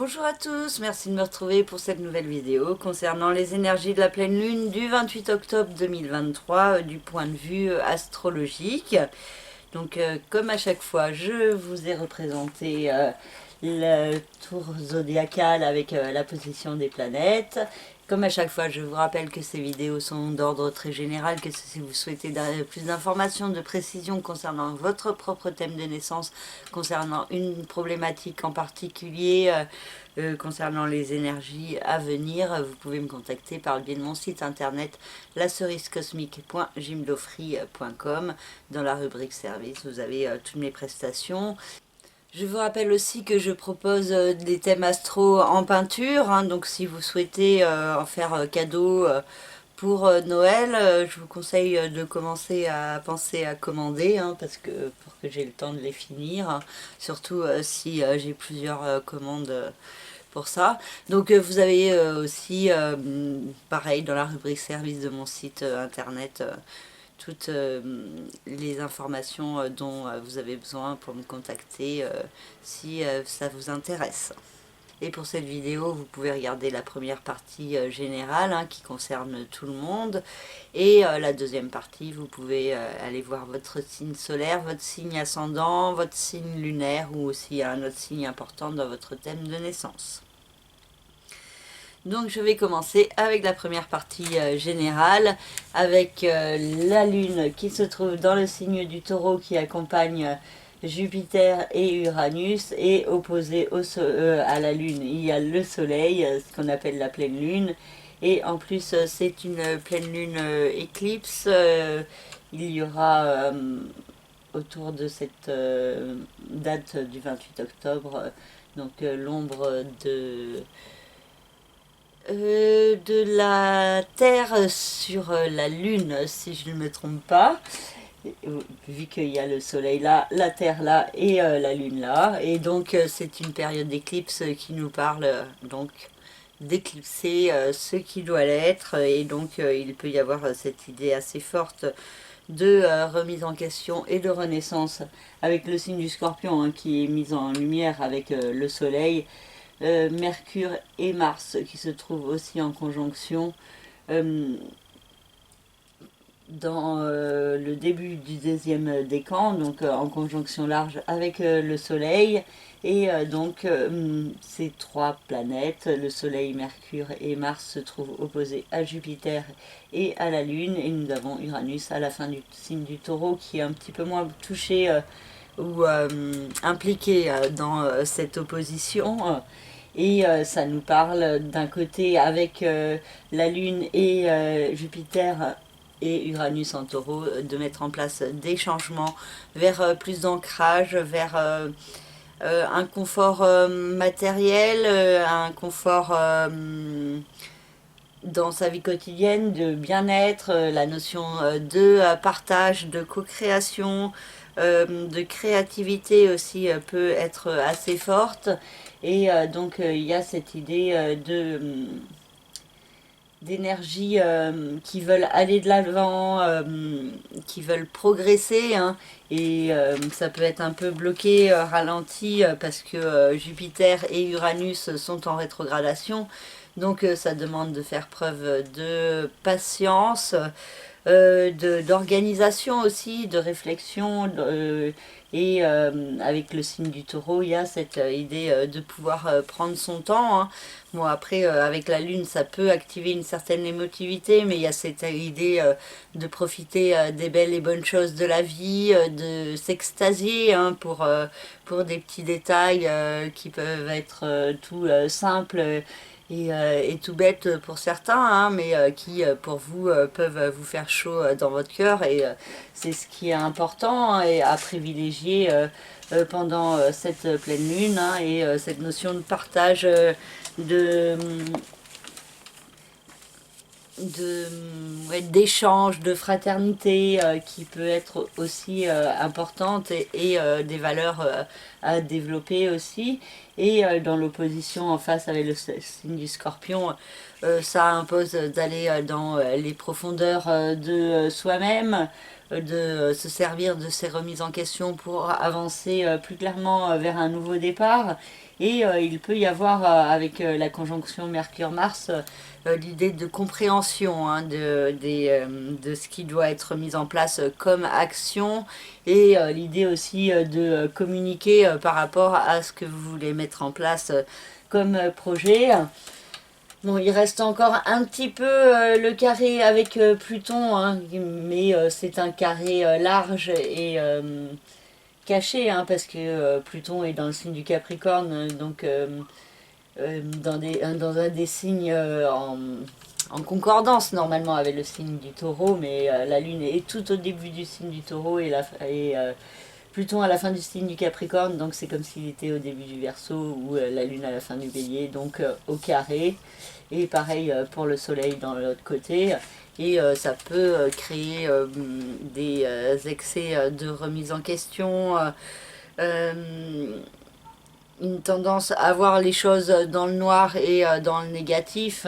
Bonjour à tous, merci de me retrouver pour cette nouvelle vidéo concernant les énergies de la pleine lune du 28 octobre 2023 du point de vue astrologique. Donc comme à chaque fois, je vous ai représenté le tour zodiacal avec la position des planètes. Comme à chaque fois, je vous rappelle que ces vidéos sont d'ordre très général, que si vous souhaitez plus d'informations, de précisions concernant votre propre thème de naissance, concernant une problématique en particulier, concernant les énergies à venir, vous pouvez me contacter par le biais de mon site internet lacerisecosmique.gymdofree.com. Dans la rubrique service, vous avez toutes mes prestations. Je vous rappelle aussi que je propose des thèmes astro en peinture, hein, donc si vous souhaitez en faire cadeau pour Noël, je vous conseille de commencer à penser à commander, hein, parce que pour que j'ai le temps de les finir, hein, surtout si j'ai plusieurs commandes pour ça. Donc vous avez aussi, pareil, dans la rubrique service de mon site internet, toutes les informations dont vous avez besoin pour me contacter si ça vous intéresse. Et pour cette vidéo, vous pouvez regarder la première partie générale hein, qui concerne tout le monde. Et la deuxième partie, vous pouvez aller voir votre signe solaire, votre signe ascendant, votre signe lunaire ou aussi un autre signe important dans votre thème de naissance. Donc je vais commencer avec la première partie générale, avec la lune qui se trouve dans le signe du taureau qui accompagne Jupiter et Uranus, et opposé à la lune il y a le soleil, ce qu'on appelle la pleine lune, et en plus c'est une pleine lune éclipse. Il y aura autour de cette date du 28 octobre donc l'ombre de la Terre sur la Lune, si je ne me trompe pas, vu qu'il y a le Soleil là, la Terre là et la Lune là. Et donc c'est une période d'éclipse qui nous parle donc d'éclipser ce qui doit l'être. Et donc il peut y avoir cette idée assez forte de remise en question et de renaissance avec le signe du Scorpion hein, qui est mis en lumière avec le Soleil. Mercure et Mars qui se trouvent aussi en conjonction dans le début du deuxième décan, donc en conjonction large avec le Soleil. Et donc ces trois planètes, le Soleil, Mercure et Mars, se trouvent opposés à Jupiter et à la Lune. Et nous avons Uranus à la fin du signe du Taureau qui est un petit peu moins touché ou impliqué dans cette opposition. Et ça nous parle d'un côté avec la Lune et Jupiter et Uranus en taureau, de mettre en place des changements vers plus d'ancrage, vers un confort matériel, un confort dans sa vie quotidienne, de bien-être, la notion de partage, de co-création, de créativité aussi peut être assez forte. Et donc il y a cette idée d'énergie qui veulent aller de l'avant, qui veulent progresser, hein, et ça peut être un peu bloqué, ralenti, parce que Jupiter et Uranus sont en rétrogradation, donc ça demande de faire preuve de patience, d'organisation aussi, de réflexion, et avec le signe du taureau, il y a cette idée de pouvoir prendre son temps. Hein. Bon, après, avec la lune, ça peut activer une certaine émotivité, mais il y a cette idée de profiter des belles et bonnes choses de la vie, de s'extasier hein, pour des petits détails qui peuvent être tout simples et tout bête pour certains, hein, mais qui pour vous peuvent vous faire chaud dans votre cœur, et c'est ce qui est important hein, et à privilégier pendant cette pleine lune hein, et cette notion de partage de d'échange, de fraternité qui peut être aussi importante, et des valeurs à développer aussi. Et dans l'opposition en face avec le signe du Scorpion, ça impose d'aller dans les profondeurs de soi-même, de se servir de ces remises en question pour avancer plus clairement vers un nouveau départ. Et il peut y avoir, avec la conjonction Mercure-Mars, l'idée de compréhension hein, de ce qui doit être mis en place comme action et l'idée aussi de communiquer par rapport à ce que vous voulez mettre en place comme projet. Bon, il reste encore un petit peu le carré avec Pluton, hein, mais c'est un carré large et caché, hein, parce que Pluton est dans le signe du Capricorne, donc dans un des signes en concordance normalement avec le signe du Taureau, mais la Lune est tout au début du signe du Taureau et Pluton à la fin du signe du Capricorne, donc c'est comme s'il était au début du Verseau ou la Lune à la fin du Bélier, donc au carré. Et pareil pour le Soleil dans l'autre côté. Et ça peut créer des excès de remise en question, une tendance à voir les choses dans le noir et dans le négatif.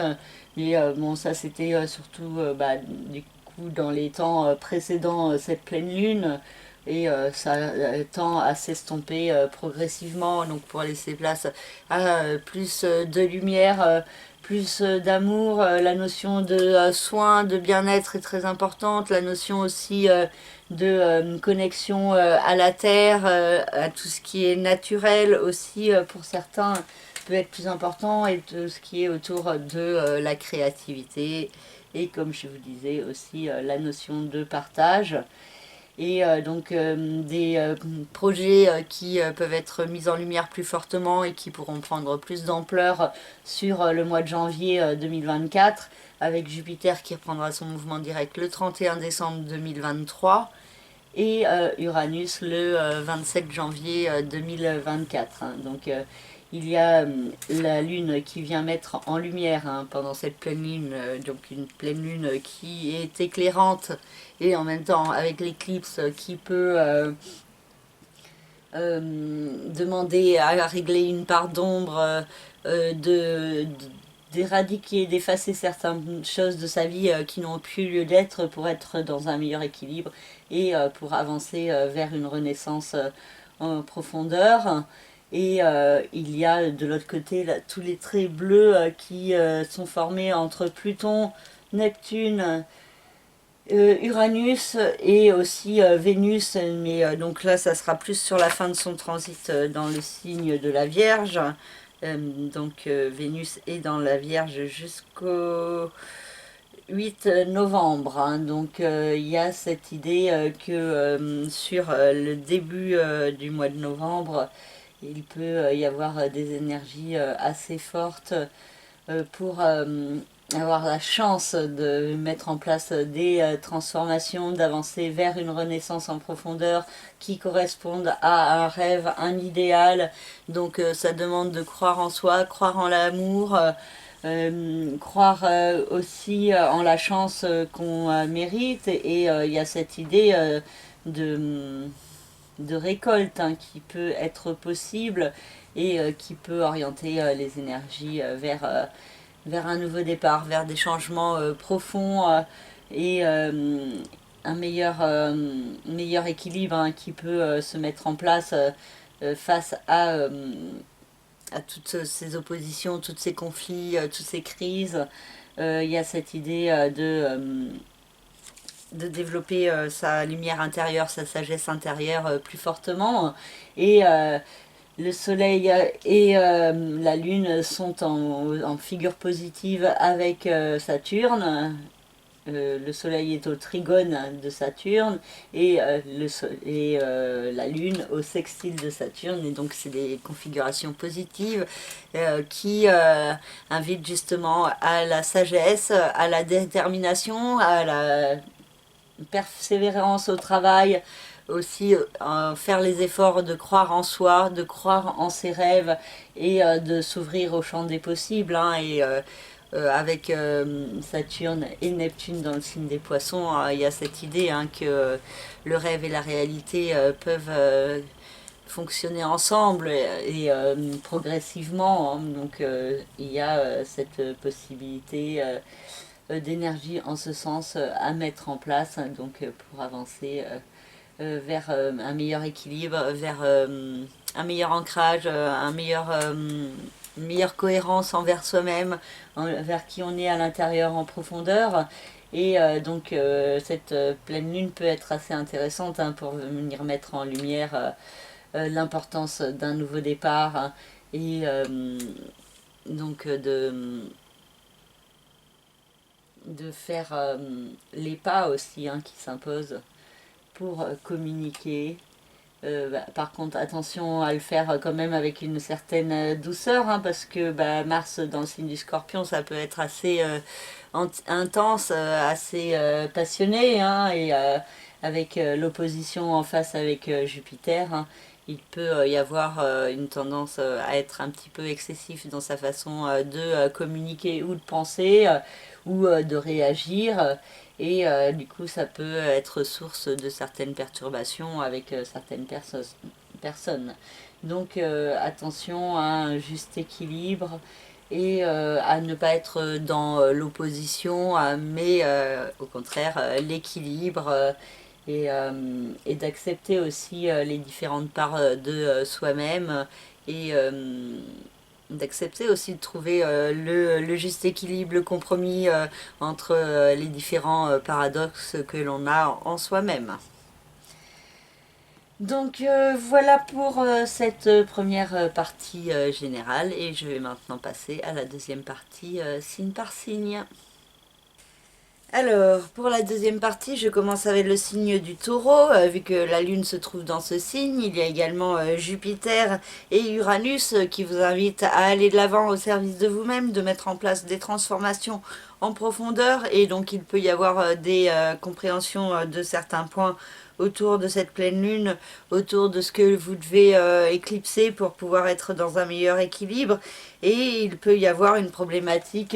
Mais bon, ça c'était surtout du coup dans les temps précédents cette pleine lune. Et ça tend à s'estomper progressivement, donc pour laisser place à plus de lumière, plus d'amour. La notion de soin, de bien-être est très importante. La notion aussi de connexion à la terre, à tout ce qui est naturel aussi pour certains peut être plus important et de ce qui est autour de la créativité et comme je vous disais aussi la notion de partage et donc des projets qui peuvent être mis en lumière plus fortement et qui pourront prendre plus d'ampleur sur le mois de janvier 2024 avec Jupiter qui reprendra son mouvement direct le 31 décembre 2023 et Uranus le 27 janvier 2024. Hein. Donc il y a la Lune qui vient mettre en lumière hein, pendant cette pleine Lune, donc une pleine Lune qui est éclairante et en même temps avec l'éclipse qui peut demander à régler une part d'ombre, d'éradiquer, d'effacer certaines choses de sa vie qui n'ont plus lieu d'être pour être dans un meilleur équilibre et pour avancer vers une renaissance en profondeur. Et il y a de l'autre côté là, tous les traits bleus qui sont formés entre Pluton, Neptune, Uranus et aussi Vénus, mais donc là ça sera plus sur la fin de son transit dans le signe de la Vierge. Donc Vénus est dans la Vierge jusqu'au 8 novembre. Hein. Donc il y a cette idée que sur le début du mois de novembre, il peut y avoir des énergies assez fortes pour avoir la chance de mettre en place des transformations, d'avancer vers une renaissance en profondeur qui correspondent à un rêve, un idéal. Donc ça demande de croire en soi, croire en l'amour, croire aussi en la chance qu'on mérite. Et il y a cette idée de récolte hein, qui peut être possible et qui peut orienter les énergies vers un nouveau départ, vers des changements profonds et un meilleur équilibre hein, qui peut se mettre en place face à toutes ces oppositions, tous ces conflits, toutes ces crises. Il y a cette idée de développer sa lumière intérieure, sa sagesse intérieure plus fortement. Et le soleil et la lune sont en figure positive avec Saturne. Le soleil est au trigone de Saturne et, la lune au sextile de Saturne. Et donc c'est des configurations positives qui invitent justement à la sagesse, à la détermination, à la persévérance au travail, aussi faire les efforts de croire en soi, de croire en ses rêves et de s'ouvrir au champ des possibles. Hein, et avec Saturne et Neptune dans le signe des poissons, il y a cette idée hein, que le rêve et la réalité peuvent fonctionner ensemble et progressivement. Hein, donc il y a cette possibilité d'énergie en ce sens à mettre en place donc pour avancer vers un meilleur équilibre, vers un meilleur ancrage, une meilleure cohérence envers soi-même, vers qui on est à l'intérieur en profondeur. Et donc cette pleine lune peut être assez intéressante hein, pour venir mettre en lumière l'importance d'un nouveau départ hein, et donc de faire les pas aussi hein, qui s'imposent pour communiquer. Par contre, attention à le faire quand même avec une certaine douceur, hein, parce que Mars dans le signe du Scorpion, ça peut être assez intense, assez passionné, hein, et avec l'opposition en face avec Jupiter, hein, il peut y avoir une tendance à être un petit peu excessif dans sa façon de communiquer ou de penser ou de réagir. Et du coup, ça peut être source de certaines perturbations avec certaines personnes. Donc, attention à un juste équilibre et à ne pas être dans l'opposition, mais au contraire l'équilibre et d'accepter aussi les différentes parts de soi-même et d'accepter aussi de trouver le juste équilibre, le compromis entre les différents paradoxes que l'on a en soi-même. Donc voilà pour cette première partie générale et je vais maintenant passer à la deuxième partie signe par signe. Alors, pour la deuxième partie, je commence avec le signe du Taureau, vu que la Lune se trouve dans ce signe. Il y a également Jupiter et Uranus qui vous invitent à aller de l'avant au service de vous-même, de mettre en place des transformations en profondeur. Et donc, il peut y avoir des compréhensions de certains points autour de cette pleine lune, autour de ce que vous devez éclipser pour pouvoir être dans un meilleur équilibre. Et il peut y avoir une problématique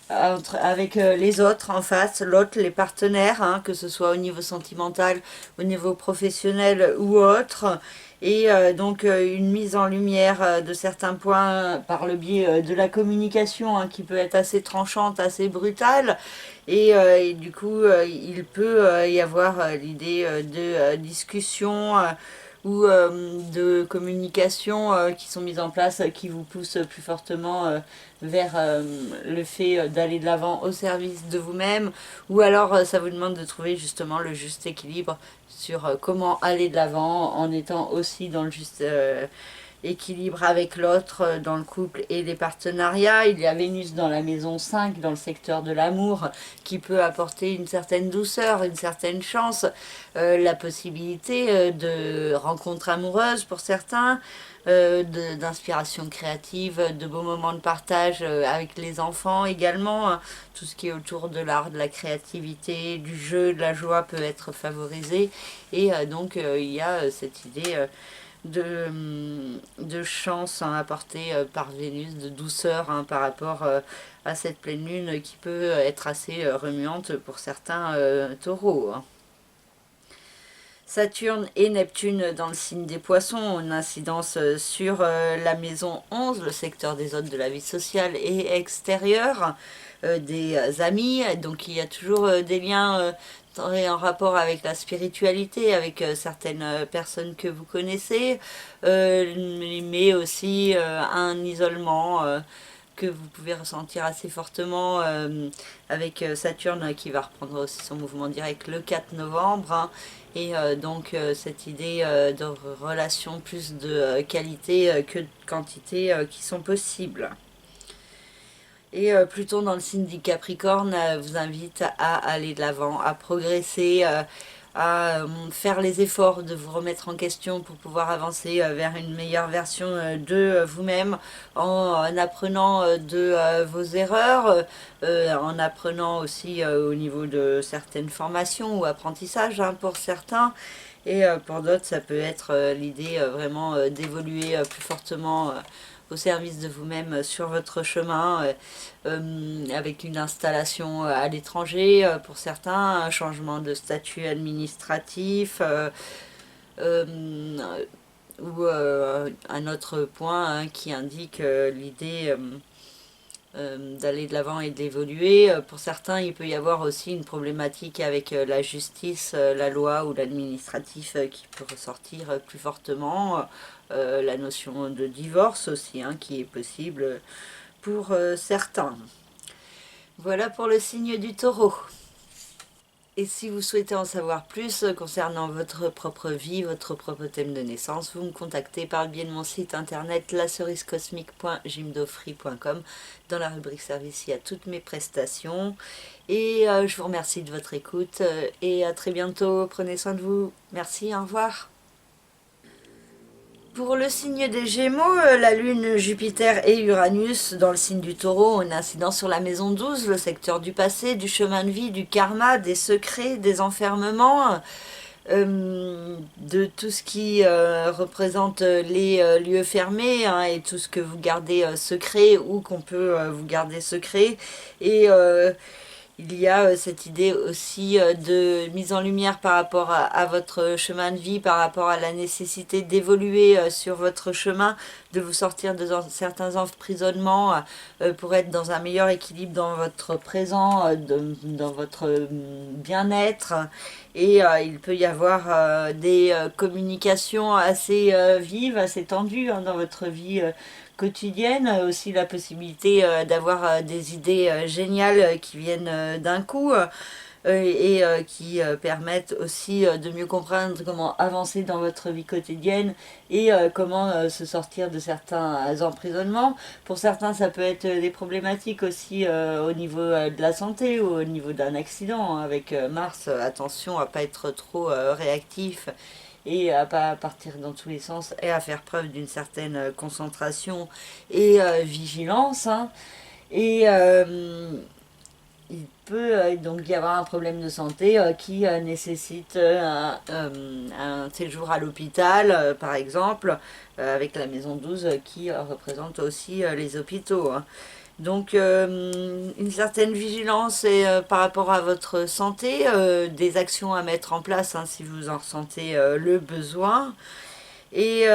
avec les autres en face, l'autre, les partenaires, hein, que ce soit au niveau sentimental, au niveau professionnel ou autre. Et donc une mise en lumière de certains points par le biais de la communication hein, qui peut être assez tranchante, assez brutale. Et du coup, il peut y avoir l'idée de discussion ou de communication qui sont mises en place, qui vous poussent plus fortement vers le fait d'aller de l'avant au service de vous-même, ou alors ça vous demande de trouver justement le juste équilibre sur comment aller de l'avant en étant aussi dans le juste équilibre avec l'autre dans le couple et les partenariats. Il y a Vénus dans la maison 5, dans le secteur de l'amour, qui peut apporter une certaine douceur, une certaine chance, la possibilité de rencontres amoureuses pour certains, d'inspiration créative, de beaux moments de partage avec les enfants également. Hein. Tout ce qui est autour de l'art, de la créativité, du jeu, de la joie peut être favorisé. Et donc il y a cette idée de chance hein, apportée par Vénus, de douceur hein, par rapport à cette pleine lune qui peut être assez remuante pour certains taureaux. Hein. Saturne et Neptune dans le signe des poissons ont une incidence sur la maison 11, le secteur des hôtes de la vie sociale et extérieure, des amis. Donc il y a toujours des liens en rapport avec la spiritualité, avec certaines personnes que vous connaissez, mais aussi un isolement que vous pouvez ressentir assez fortement avec Saturne qui va reprendre aussi son mouvement direct le 4 novembre. Hein, et donc cette idée de relations plus de qualité que de quantité qui sont possibles. Et Pluton dans le signe du Capricorne vous invite à aller de l'avant, à progresser, à faire les efforts de vous remettre en question pour pouvoir avancer vers une meilleure version de vous-même en apprenant de vos erreurs, en apprenant aussi au niveau de certaines formations ou apprentissages hein, pour certains. Et pour d'autres, ça peut être l'idée vraiment d'évoluer plus fortement au service de vous-même sur votre chemin, avec une installation à l'étranger pour certains, un changement de statut administratif, ou un autre point hein, qui indique l'idée d'aller de l'avant et d'évoluer. Pour certains, il peut y avoir aussi une problématique avec la justice, la loi ou l'administratif qui peut ressortir plus fortement. La notion de divorce aussi, hein, qui est possible pour certains. Voilà pour le signe du Taureau. Et si vous souhaitez en savoir plus concernant votre propre vie, votre propre thème de naissance, vous me contactez par le biais de mon site internet lacerisecosmique.jimdofree.com. Dans la rubrique service, il y a toutes mes prestations. Et je vous remercie de votre écoute et à très bientôt. Prenez soin de vous. Merci, au revoir. Pour le signe des Gémeaux, la Lune, Jupiter et Uranus dans le signe du Taureau ont une incidence sur la maison 12, le secteur du passé, du chemin de vie, du karma, des secrets, des enfermements, de tout ce qui représente les lieux fermés, hein, et tout ce que vous gardez secret ou qu'on peut vous garder secret. Et il y a cette idée aussi de mise en lumière par rapport à votre chemin de vie, par rapport à la nécessité d'évoluer sur votre chemin, de vous sortir de certains emprisonnements pour être dans un meilleur équilibre dans votre présent, dans votre bien-être. Et il peut y avoir des communications assez vives, assez tendues, hein, dans votre vie quotidienne, aussi la possibilité d'avoir des idées géniales qui viennent d'un coup et qui permettent aussi de mieux comprendre comment avancer dans votre vie quotidienne et comment se sortir de certains emprisonnements. Pour certains, ça peut être des problématiques aussi au niveau de la santé ou au niveau d'un accident. Avec Mars, attention à pas être trop réactif et à pas partir dans tous les sens et à faire preuve d'une certaine concentration et vigilance, hein. Et il peut donc y avoir un problème de santé qui nécessite un séjour à l'hôpital, par exemple, avec la maison 12 qui représente aussi les hôpitaux, hein. Donc une certaine vigilance et, par rapport à votre santé, des actions à mettre en place, hein, si vous en ressentez le besoin. Et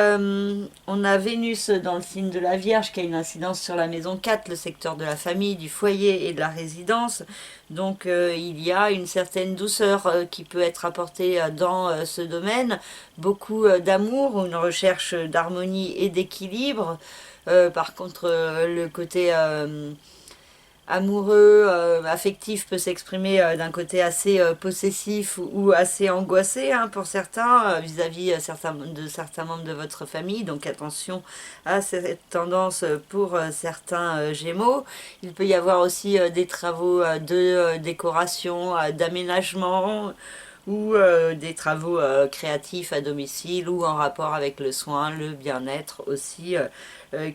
on a Vénus dans le signe de la Vierge qui a une incidence sur la maison 4, le secteur de la famille, du foyer et de la résidence. Donc il y a une certaine douceur qui peut être apportée dans ce domaine, beaucoup d'amour, une recherche d'harmonie et d'équilibre. Par contre, le côté amoureux, affectif peut s'exprimer d'un côté assez possessif ou assez angoissé, hein, pour certains, vis-à-vis de certains membres de votre famille. Donc attention à cette tendance pour certains Gémeaux. Il peut y avoir aussi des travaux de décoration, d'aménagement, ou des travaux créatifs à domicile ou en rapport avec le soin, le bien-être aussi,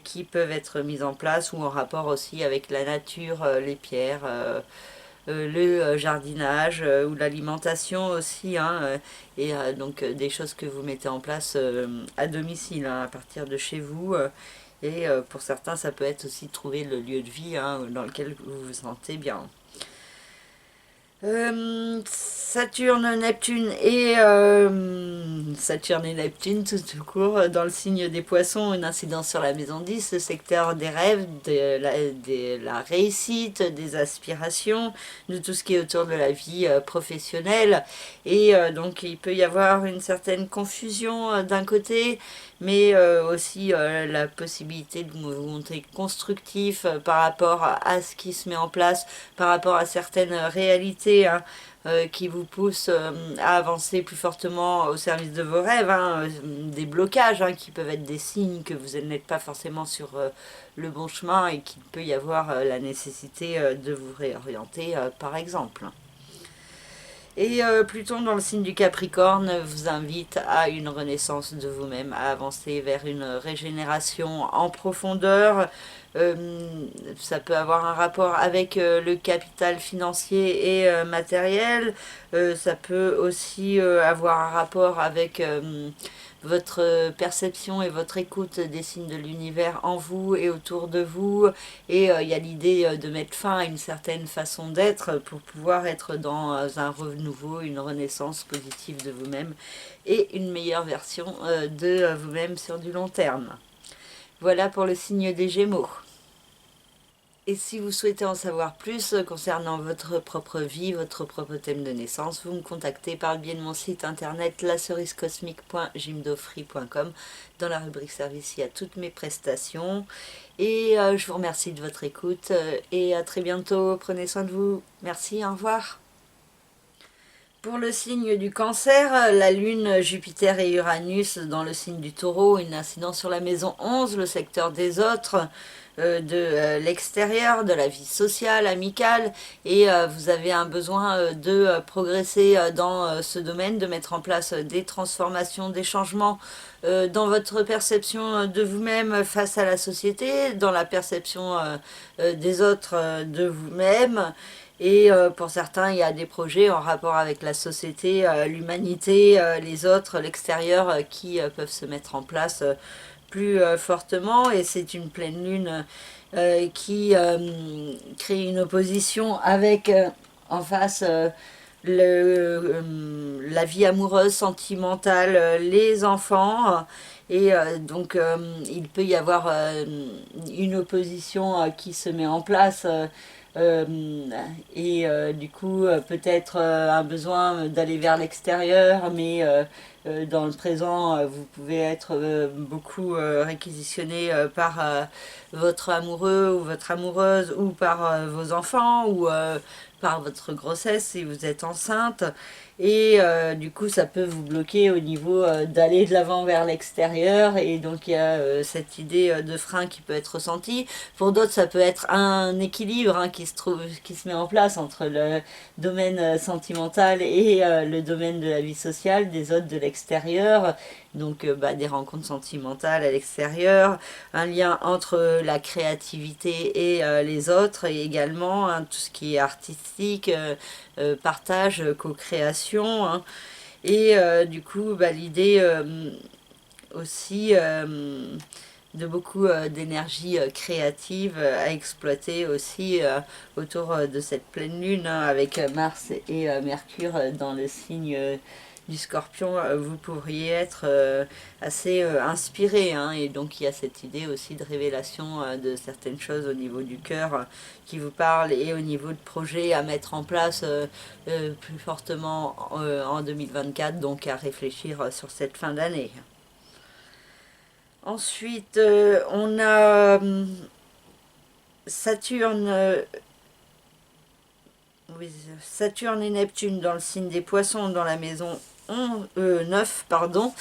qui peuvent être mis en place, ou en rapport aussi avec la nature, les pierres, le jardinage ou l'alimentation aussi, hein, et donc des choses que vous mettez en place à domicile, hein, à partir de chez vous. Et pour certains, ça peut être aussi trouver le lieu de vie, hein, dans lequel vous vous sentez bien. Saturne, Neptune tout court dans le signe des Poissons, une incidence sur la maison 10, le secteur des rêves, de la réussite, des aspirations, de tout ce qui est autour de la vie professionnelle. Et donc il peut y avoir une certaine confusion d'un côté, mais aussi la possibilité de vous montrer constructif par rapport à ce qui se met en place, par rapport à certaines réalités, hein, qui vous poussent à avancer plus fortement au service de vos rêves, hein, des blocages, hein, qui peuvent être des signes que vous n'êtes pas forcément sur le bon chemin et qu'il peut y avoir la nécessité de vous réorienter, par exemple. Et Pluton dans le signe du Capricorne vous invite à une renaissance de vous-même, à avancer vers une régénération en profondeur. Ça peut avoir un rapport avec le capital financier et matériel. Ça peut aussi avoir un rapport avec votre perception et votre écoute des signes de l'univers en vous et autour de vous. Et il y a l'idée de mettre fin à une certaine façon d'être pour pouvoir être dans un renouveau, une renaissance positive de vous-même et une meilleure version de vous-même sur du long terme. Voilà pour le signe des Gémeaux. Et si vous souhaitez en savoir plus concernant votre propre vie, votre propre thème de naissance, vous me contactez par le biais de mon site internet lacerisecosmique.jimdofree.com. Dans la rubrique service, il y a toutes mes prestations. Et je vous remercie de votre écoute et à très bientôt. Prenez soin de vous. Merci, au revoir. Pour le signe du Cancer, la Lune, Jupiter et Uranus dans le signe du Taureau, une incidence sur la maison 11, le secteur des autres, de l'extérieur, de la vie sociale, amicale, et vous avez un besoin de progresser dans ce domaine, de mettre en place des transformations, des changements dans votre perception de vous-même face à la société, dans la perception des autres de vous-même. Et pour certains, il y a des projets en rapport avec la société, l'humanité, les autres, l'extérieur, qui peuvent se mettre en place plus fortement. Et c'est une pleine lune qui crée une opposition avec en face la vie amoureuse, sentimentale, les enfants. Et donc il peut y avoir une opposition qui se met en place. Et du coup peut-être un besoin d'aller vers l'extérieur, mais dans le présent vous pouvez être beaucoup réquisitionné par votre amoureux ou votre amoureuse, ou par vos enfants, ou par votre grossesse si vous êtes enceinte. Et du coup ça peut vous bloquer au niveau d'aller de l'avant vers l'extérieur, et donc il y a cette idée de frein qui peut être ressentie. Pour d'autres ça peut être un équilibre qui se met en place entre le domaine sentimental et le domaine de la vie sociale, des autres de l'extérieur. Donc des rencontres sentimentales à l'extérieur, un lien entre la créativité et les autres, et également tout ce qui est artistique, partage, co-création. Et du coup l'idée aussi de beaucoup d'énergie créative à exploiter aussi autour de cette pleine lune, avec Mars et Mercure dans le signe du Scorpion. Vous pourriez être assez inspiré, et donc il y a cette idée aussi de révélation de certaines choses au niveau du cœur qui vous parlent, et au niveau de projets à mettre en place plus fortement en 2024, donc à réfléchir sur cette fin d'année. Ensuite, on a Saturne, Saturne et Neptune dans le signe des Poissons, dans la maison 9, pardon.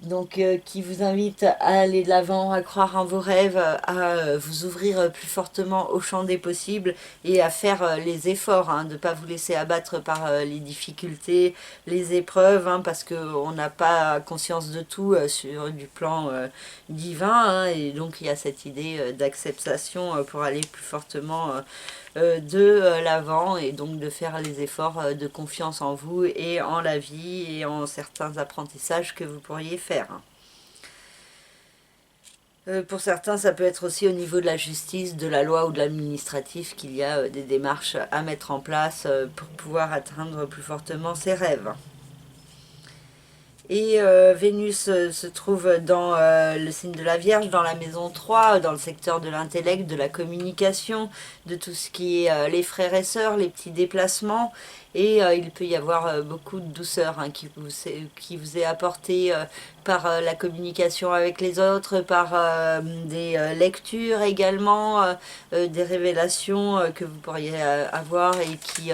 Donc qui vous invite à aller de l'avant, à croire en vos rêves, à vous ouvrir plus fortement au champ des possibles, et à faire les efforts, de ne pas vous laisser abattre par les difficultés, les épreuves, parce qu'on n'a pas conscience de tout sur du plan divin, et donc il y a cette idée d'acceptation pour aller plus fortement de l'avant, et donc de faire les efforts de confiance en vous et en la vie et en certains apprentissages que vous pourriez faire. Pour certains, ça peut être aussi au niveau de la justice, de la loi ou de l'administratif qu'il y a des démarches à mettre en place pour pouvoir atteindre plus fortement ses rêves. Et Vénus se trouve dans le signe de la Vierge, dans la maison 3, dans le secteur de l'intellect, de la communication, de tout ce qui est les frères et sœurs, les petits déplacements. Et il peut y avoir beaucoup de douceur qui vous est apportée par la communication avec les autres, par des lectures également, des révélations que vous pourriez avoir, et qui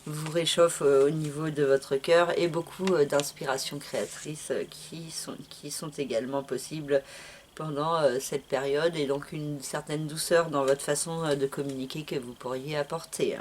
vous réchauffe au niveau de votre cœur, et beaucoup d'inspirations créatrices qui sont également possibles pendant cette période, et donc une certaine douceur dans votre façon de communiquer que vous pourriez apporter.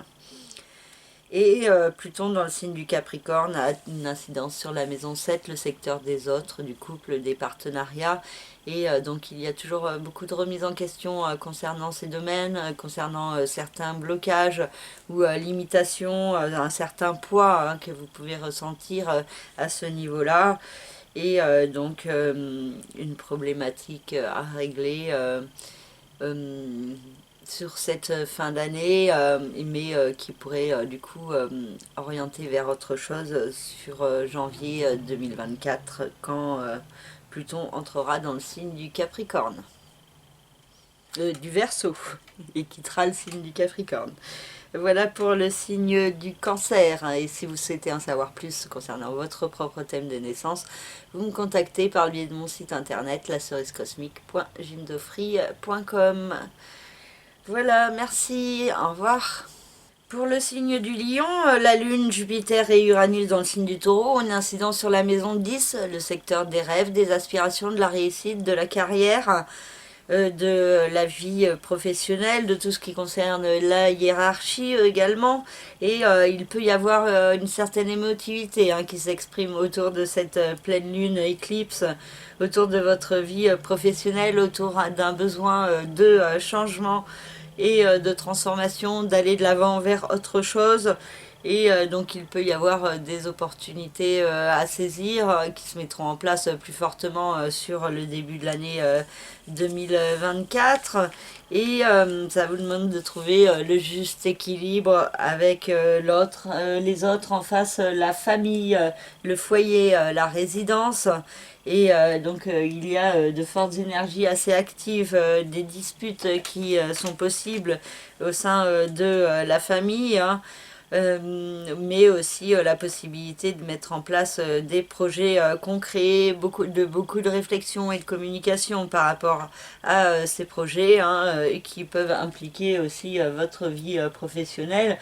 Et Pluton dans le signe du Capricorne a une incidence sur la maison 7, le secteur des autres, du couple, des partenariats. Et donc il y a toujours beaucoup de remises en question concernant ces domaines, concernant certains blocages ou limitations, un certain poids que vous pouvez ressentir à ce niveau-là. Et donc une problématique à régler sur cette fin d'année, mais qui pourrait du coup orienter vers autre chose sur janvier 2024, quand Pluton entrera dans le signe du Capricorne. du Verseau, et quittera le signe du Capricorne. Voilà pour le signe du Cancer. Et si vous souhaitez en savoir plus concernant votre propre thème de naissance, vous me contactez par le biais de mon site internet lacerisecosmique.jimdofry.com. Voilà, merci, au revoir. Pour le signe du Lion, la Lune, Jupiter et Uranus dans le signe du Taureau ont une incidence sur la maison 10, le secteur des rêves, des aspirations, de la réussite, de la carrière, de la vie professionnelle, de tout ce qui concerne la hiérarchie également. Et il peut y avoir une certaine émotivité qui s'exprime autour de cette pleine lune éclipse, autour de votre vie professionnelle, autour d'un besoin de changement et de transformation, d'aller de l'avant vers autre chose. Et donc il peut y avoir des opportunités à saisir qui se mettront en place plus fortement sur le début de l'année 2024. Et ça vous demande de trouver le juste équilibre avec l'autre, les autres en face, la famille, le foyer, la résidence. Et donc il y a de fortes énergies assez actives, des disputes qui sont possibles au sein de la famille. Mais aussi la possibilité de mettre en place des projets concrets, beaucoup de réflexion et de communication par rapport à ces projets qui peuvent impliquer aussi votre vie professionnelle,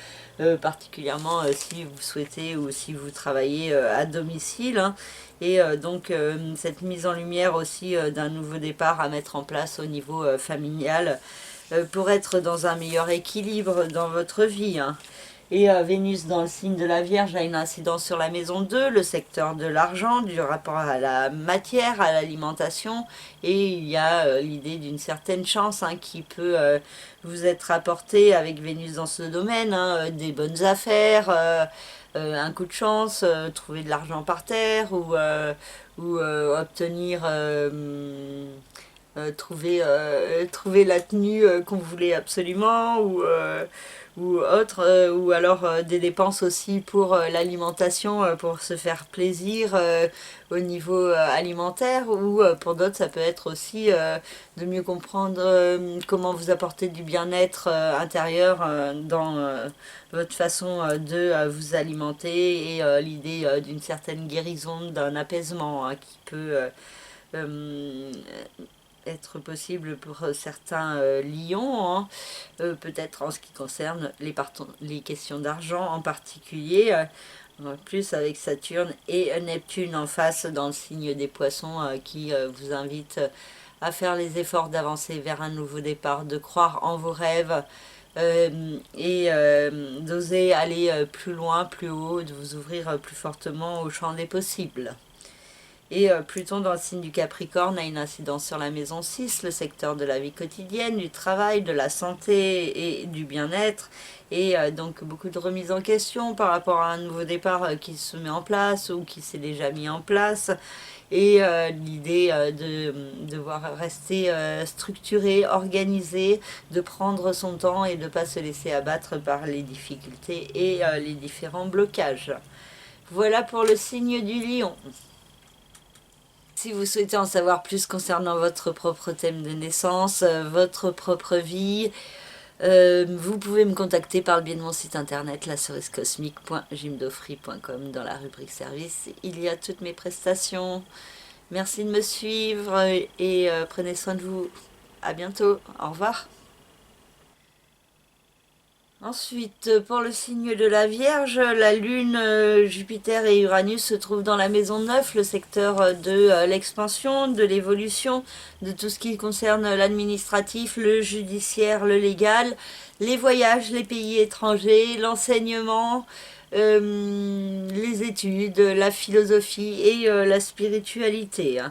particulièrement si vous souhaitez ou si vous travaillez à domicile. Et donc cette mise en lumière aussi d'un nouveau départ à mettre en place au niveau familial pour être dans un meilleur équilibre dans votre vie. Et Vénus dans le signe de la Vierge a une incidence sur la maison 2, le secteur de l'argent, du rapport à la matière, à l'alimentation. Et il y a l'idée d'une certaine chance qui peut vous être apportée avec Vénus dans ce domaine, des bonnes affaires, un coup de chance, trouver de l'argent par terre ou obtenir... trouver la tenue qu'on voulait absolument ou autre, ou alors des dépenses aussi pour l'alimentation, pour se faire plaisir au niveau alimentaire, ou pour d'autres ça peut être aussi de mieux comprendre comment vous apporter du bien-être intérieur dans votre façon de vous alimenter et l'idée d'une certaine guérison, d'un apaisement qui peut être possible pour certains lions, peut-être en ce qui concerne les questions d'argent en particulier, plus avec Saturne et Neptune en face dans le signe des poissons qui vous invitent à faire les efforts d'avancer vers un nouveau départ, de croire en vos rêves et d'oser aller plus loin, plus haut, de vous ouvrir plus fortement au champ des possibles. Et Pluton dans le signe du Capricorne a une incidence sur la maison 6, le secteur de la vie quotidienne, du travail, de la santé et du bien-être. Et donc beaucoup de remises en question par rapport à un nouveau départ qui se met en place ou qui s'est déjà mis en place. Et l'idée de devoir rester structuré, organisé, de prendre son temps et de ne pas se laisser abattre par les difficultés et les différents blocages. Voilà pour le signe du Lion. Si vous souhaitez en savoir plus concernant votre propre thème de naissance, votre propre vie, vous pouvez me contacter par le biais de mon site internet lacerisecosmique.jimdofry.com. Dans la rubrique service, il y a toutes mes prestations. Merci de me suivre et prenez soin de vous. À bientôt. Au revoir. Ensuite, pour le signe de la Vierge, la Lune, Jupiter et Uranus se trouvent dans la maison 9, le secteur de l'expansion, de l'évolution, de tout ce qui concerne l'administratif, le judiciaire, le légal, les voyages, les pays étrangers, l'enseignement, les études, la philosophie et la spiritualité.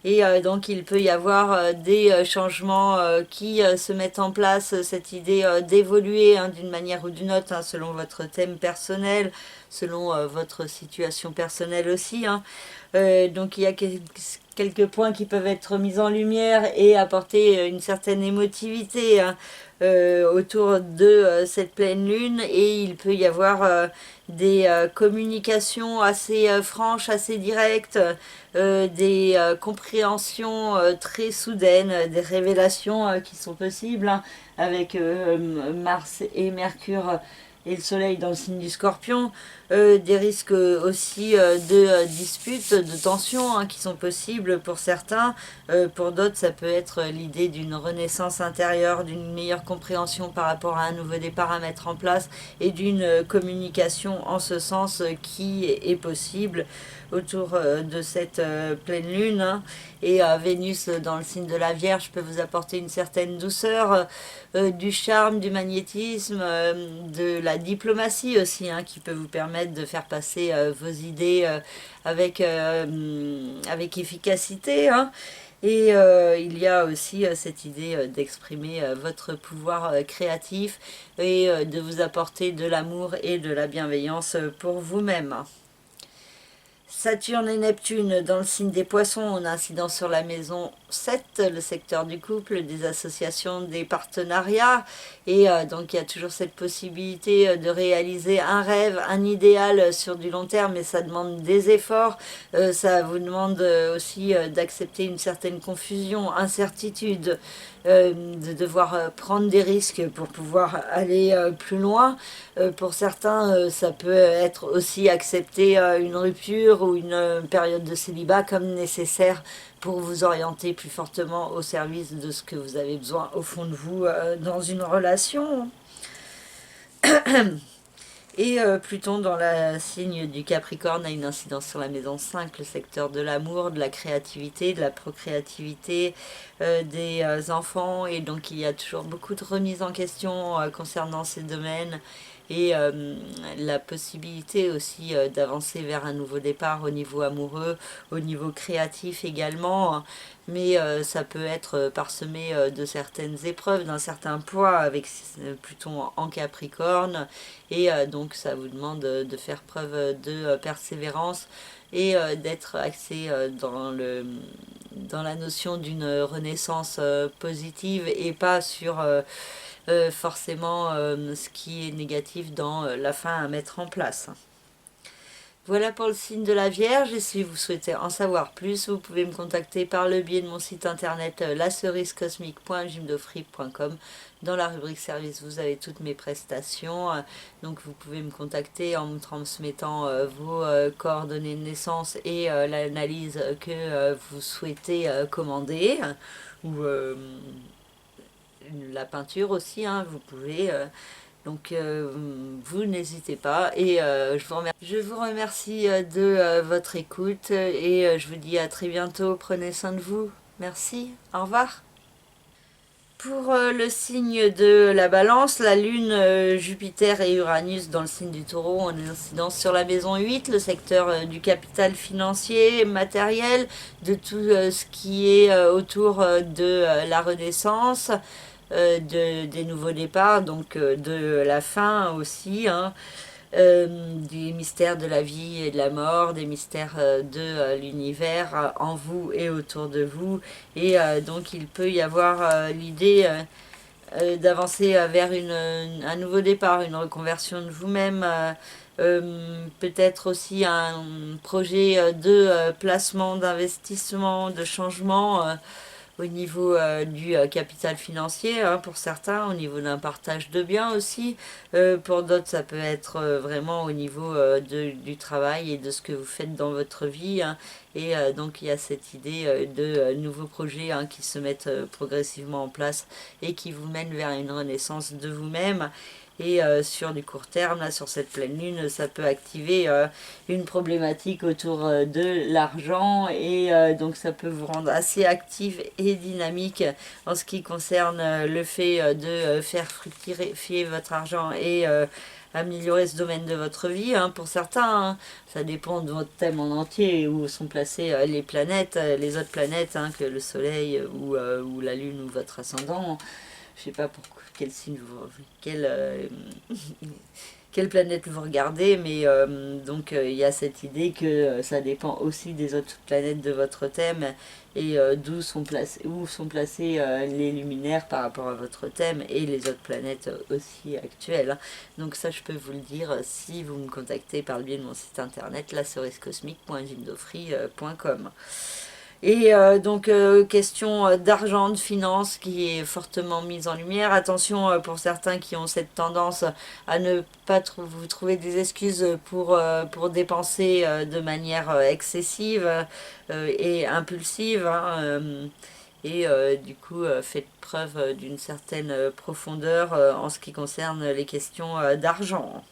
Et donc il peut y avoir des changements qui se mettent en place, cette idée d'évoluer d'une manière ou d'une autre, selon votre thème personnel, selon votre situation personnelle aussi. Donc il y a quelques points qui peuvent être mis en lumière et apporter une certaine émotivité autour de cette pleine lune, et il peut y avoir des communications assez franches, assez directes, des compréhensions très soudaines, des révélations qui sont possibles, hein, avec Mars et Mercure et le Soleil dans le signe du Scorpion, des risques aussi de disputes, de tensions, hein, qui sont possibles pour certains. Pour d'autres, ça peut être l'idée d'une renaissance intérieure, d'une meilleure compréhension par rapport à un nouveau départ à mettre en place, et d'une communication en ce sens qui est possible autour de cette pleine lune, hein. Et Vénus dans le signe de la Vierge peut vous apporter une certaine douceur, du charme, du magnétisme, de la diplomatie aussi, hein, qui peut vous permettre de faire passer vos idées avec efficacité, hein. Et il y a aussi cette idée d'exprimer votre pouvoir créatif, et de vous apporter de l'amour et de la bienveillance pour vous-même. Saturne et Neptune dans le signe des Poissons ont une incidence sur la maison 7, le secteur du couple, des associations, des partenariats. Et donc il y a toujours cette possibilité de réaliser un rêve, un idéal sur du long terme, mais ça demande des efforts. Ça vous demande aussi d'accepter une certaine confusion, incertitude, de devoir prendre des risques pour pouvoir aller plus loin. Pour certains, ça peut être aussi accepter une rupture ou une période de célibat comme nécessaire pour vous orienter plus fortement au service de ce que vous avez besoin au fond de vous dans une relation. Et Pluton dans la signe du Capricorne a une incidence sur la maison 5, le secteur de l'amour, de la créativité, de la procréativité, des enfants. Et donc il y a toujours beaucoup de remises en question concernant ces domaines. Et la possibilité aussi d'avancer vers un nouveau départ au niveau amoureux, au niveau créatif également, hein. Mais ça peut être parsemé de certaines épreuves, d'un certain poids avec Pluton en Capricorne, et donc ça vous demande de faire preuve de persévérance et d'être axé dans la notion d'une renaissance positive, et pas sur forcément ce qui est négatif dans la fin à mettre en place. Voilà pour le signe de la Vierge, et si vous souhaitez en savoir plus, vous pouvez me contacter par le biais de mon site internet lacerisecosmique.jimdofrip.com. Dans la rubrique service, vous avez toutes mes prestations, donc vous pouvez me contacter en me transmettant vos coordonnées de naissance et l'analyse que vous souhaitez commander, ou la peinture aussi, hein, vous pouvez... Donc vous n'hésitez pas, et je vous remercie de votre écoute, et je vous dis à très bientôt. Prenez soin de vous. Merci. Au revoir. Pour le signe de la Balance, la Lune, Jupiter et Uranus dans le signe du Taureau ont une incidence sur la maison 8, le secteur du capital financier, matériel, de tout ce qui est autour de la renaissance, des nouveaux départs, donc de la fin aussi, hein, des mystères de la vie et de la mort, des mystères de l'univers en vous et autour de vous. Et donc il peut y avoir l'idée d'avancer vers un nouveau départ, une reconversion de vous-même, peut-être aussi un projet de placement, d'investissement, de changement au niveau du capital financier, hein, pour certains, au niveau d'un partage de biens aussi. Pour d'autres, ça peut être vraiment au niveau du travail et de ce que vous faites dans votre vie, hein. Et donc il y a cette idée de nouveaux projets, hein, qui se mettent progressivement en place et qui vous mènent vers une renaissance de vous-même. Et sur du court terme, là, sur cette pleine lune, ça peut activer une problématique autour de l'argent, et donc ça peut vous rendre assez actif et dynamique en ce qui concerne le fait de faire fructifier votre argent et améliorer ce domaine de votre vie, hein. Pour certains, hein, ça dépend de votre thème en entier, où sont placées les planètes, les autres planètes, hein, que le soleil ou la lune ou votre ascendant. Je sais pas pour quel signe quelle planète vous regardez, mais donc il y a cette idée que ça dépend aussi des autres planètes de votre thème et où sont placés les luminaires par rapport à votre thème et les autres planètes aussi actuelles, hein. Donc ça, je peux vous le dire si vous me contactez par le biais de mon site internet laceriscosmique.jimdofree.com. Et donc, question d'argent, de finances qui est fortement mise en lumière. Attention pour certains qui ont cette tendance à ne pas vous trouver des excuses pour dépenser de manière excessive et impulsive, hein, et du coup, faites preuve d'une certaine profondeur en ce qui concerne les questions d'argent.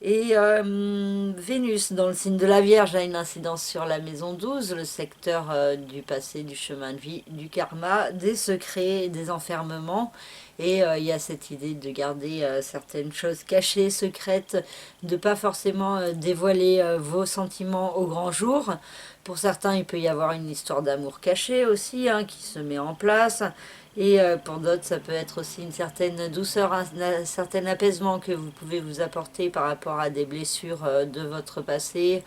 Et Vénus, dans le signe de la Vierge, a une incidence sur la maison 12, le secteur du passé, du chemin de vie, du karma, des secrets, des enfermements. Et il y a cette idée de garder certaines choses cachées, secrètes, de pas forcément dévoiler vos sentiments au grand jour. Pour certains, il peut y avoir une histoire d'amour caché aussi, hein, qui se met en place. Et pour d'autres, ça peut être aussi une certaine douceur, un certain apaisement que vous pouvez vous apporter par rapport à des blessures de votre passé,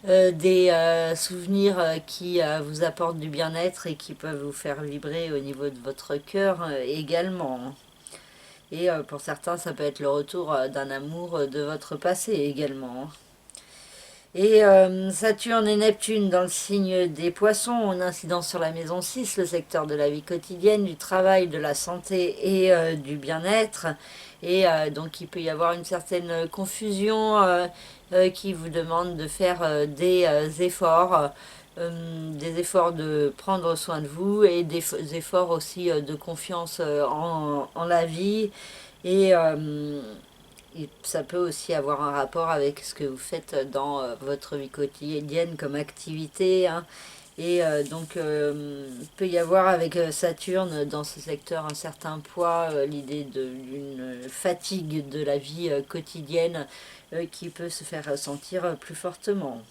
des souvenirs qui vous apportent du bien-être et qui peuvent vous faire vibrer au niveau de votre cœur également. Et pour certains, ça peut être le retour d'un amour de votre passé également. Et Saturne et Neptune dans le signe des poissons ont une incidence sur la maison 6, le secteur de la vie quotidienne, du travail, de la santé et du bien-être. Et donc il peut y avoir une certaine confusion qui vous demande de faire des efforts de prendre soin de vous et des efforts aussi de confiance en la vie. Et ça peut aussi avoir un rapport avec ce que vous faites dans votre vie quotidienne comme activité, hein. Et donc, il peut y avoir avec Saturne dans ce secteur un certain poids, l'idée d'une fatigue de la vie quotidienne qui peut se faire ressentir plus fortement.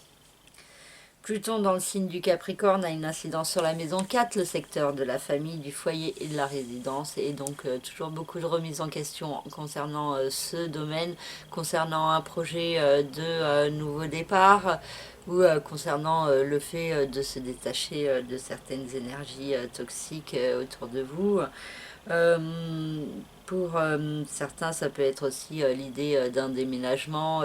Pluton dans le signe du Capricorne a une incidence sur la maison 4, le secteur de la famille, du foyer et de la résidence. Et donc toujours beaucoup de remises en question concernant ce domaine, concernant un projet de nouveau départ ou concernant le fait de se détacher de certaines énergies toxiques autour de vous. Pour certains, ça peut être aussi l'idée d'un déménagement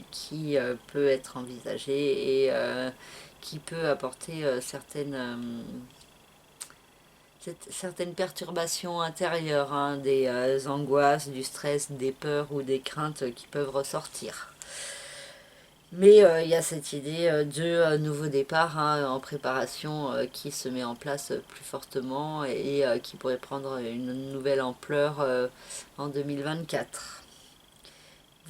qui peut être envisagé et qui peut apporter certaines perturbations intérieures, hein, des angoisses, du stress, des peurs ou des craintes qui peuvent ressortir. Mais il y a cette idée de nouveau départ, hein, en préparation qui se met en place plus fortement et qui pourrait prendre une nouvelle ampleur en 2024.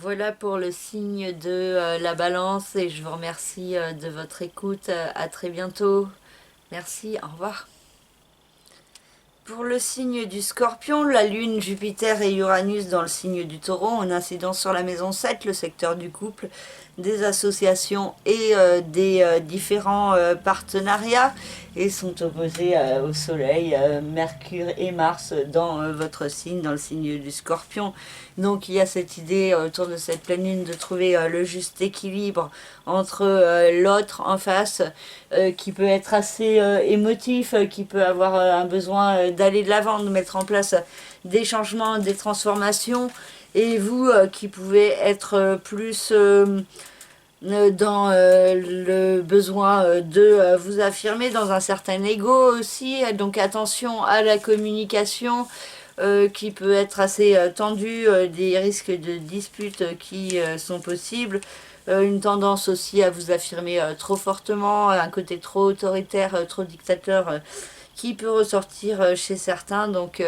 Voilà pour le signe de la balance et je vous remercie de votre écoute. À très bientôt. Merci, au revoir. Pour le signe du Scorpion, la Lune, Jupiter et Uranus dans le signe du Taureau ont une incidence sur la maison 7, le secteur du couple, des associations et des différents partenariats et sont opposés au Soleil, Mercure et Mars dans votre signe, dans le signe du Scorpion. Donc il y a cette idée autour de cette pleine lune de trouver le juste équilibre entre l'autre en face qui peut être assez émotif, qui peut avoir un besoin d'aller de l'avant, de mettre en place des changements, des transformations, et vous qui pouvez être plus dans le besoin de vous affirmer, dans un certain ego aussi, donc attention à la communication qui peut être assez tendue, des risques de disputes qui sont possibles, une tendance aussi à vous affirmer trop fortement, un côté trop autoritaire, trop dictateur qui peut ressortir chez certains, donc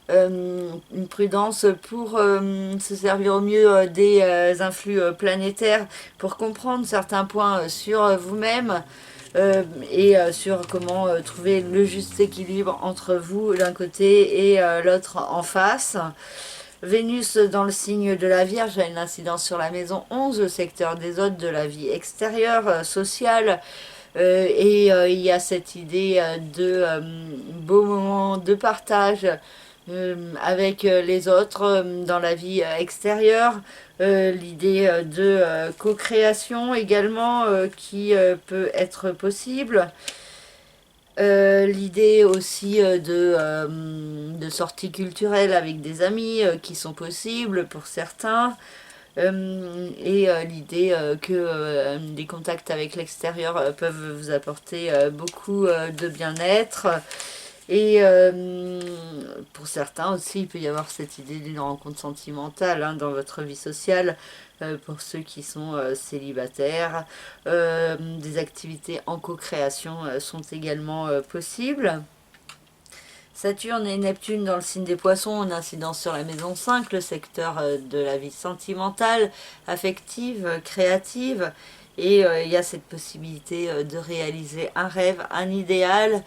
une prudence pour se servir au mieux des influx planétaires pour comprendre certains points sur vous-même et sur comment trouver le juste équilibre entre vous d'un côté et l'autre en face. Vénus dans le signe de la Vierge a une incidence sur la maison 11, le secteur des autres, de la vie extérieure, sociale. Et il y a cette idée de beaux moments de partage, avec les autres dans la vie extérieure. L'idée de co-création également qui peut être possible. L'idée aussi de sorties culturelles avec des amis qui sont possibles pour certains. L'idée que des contacts avec l'extérieur peuvent vous apporter beaucoup de bien-être. Et pour certains aussi, il peut y avoir cette idée d'une rencontre sentimentale dans votre vie sociale, pour ceux qui sont célibataires. Des activités en co-création sont également possibles. Saturne et Neptune dans le signe des poissons ont une incidence sur la maison 5, le secteur de la vie sentimentale, affective, créative. Et il y a cette possibilité de réaliser un rêve, un idéal.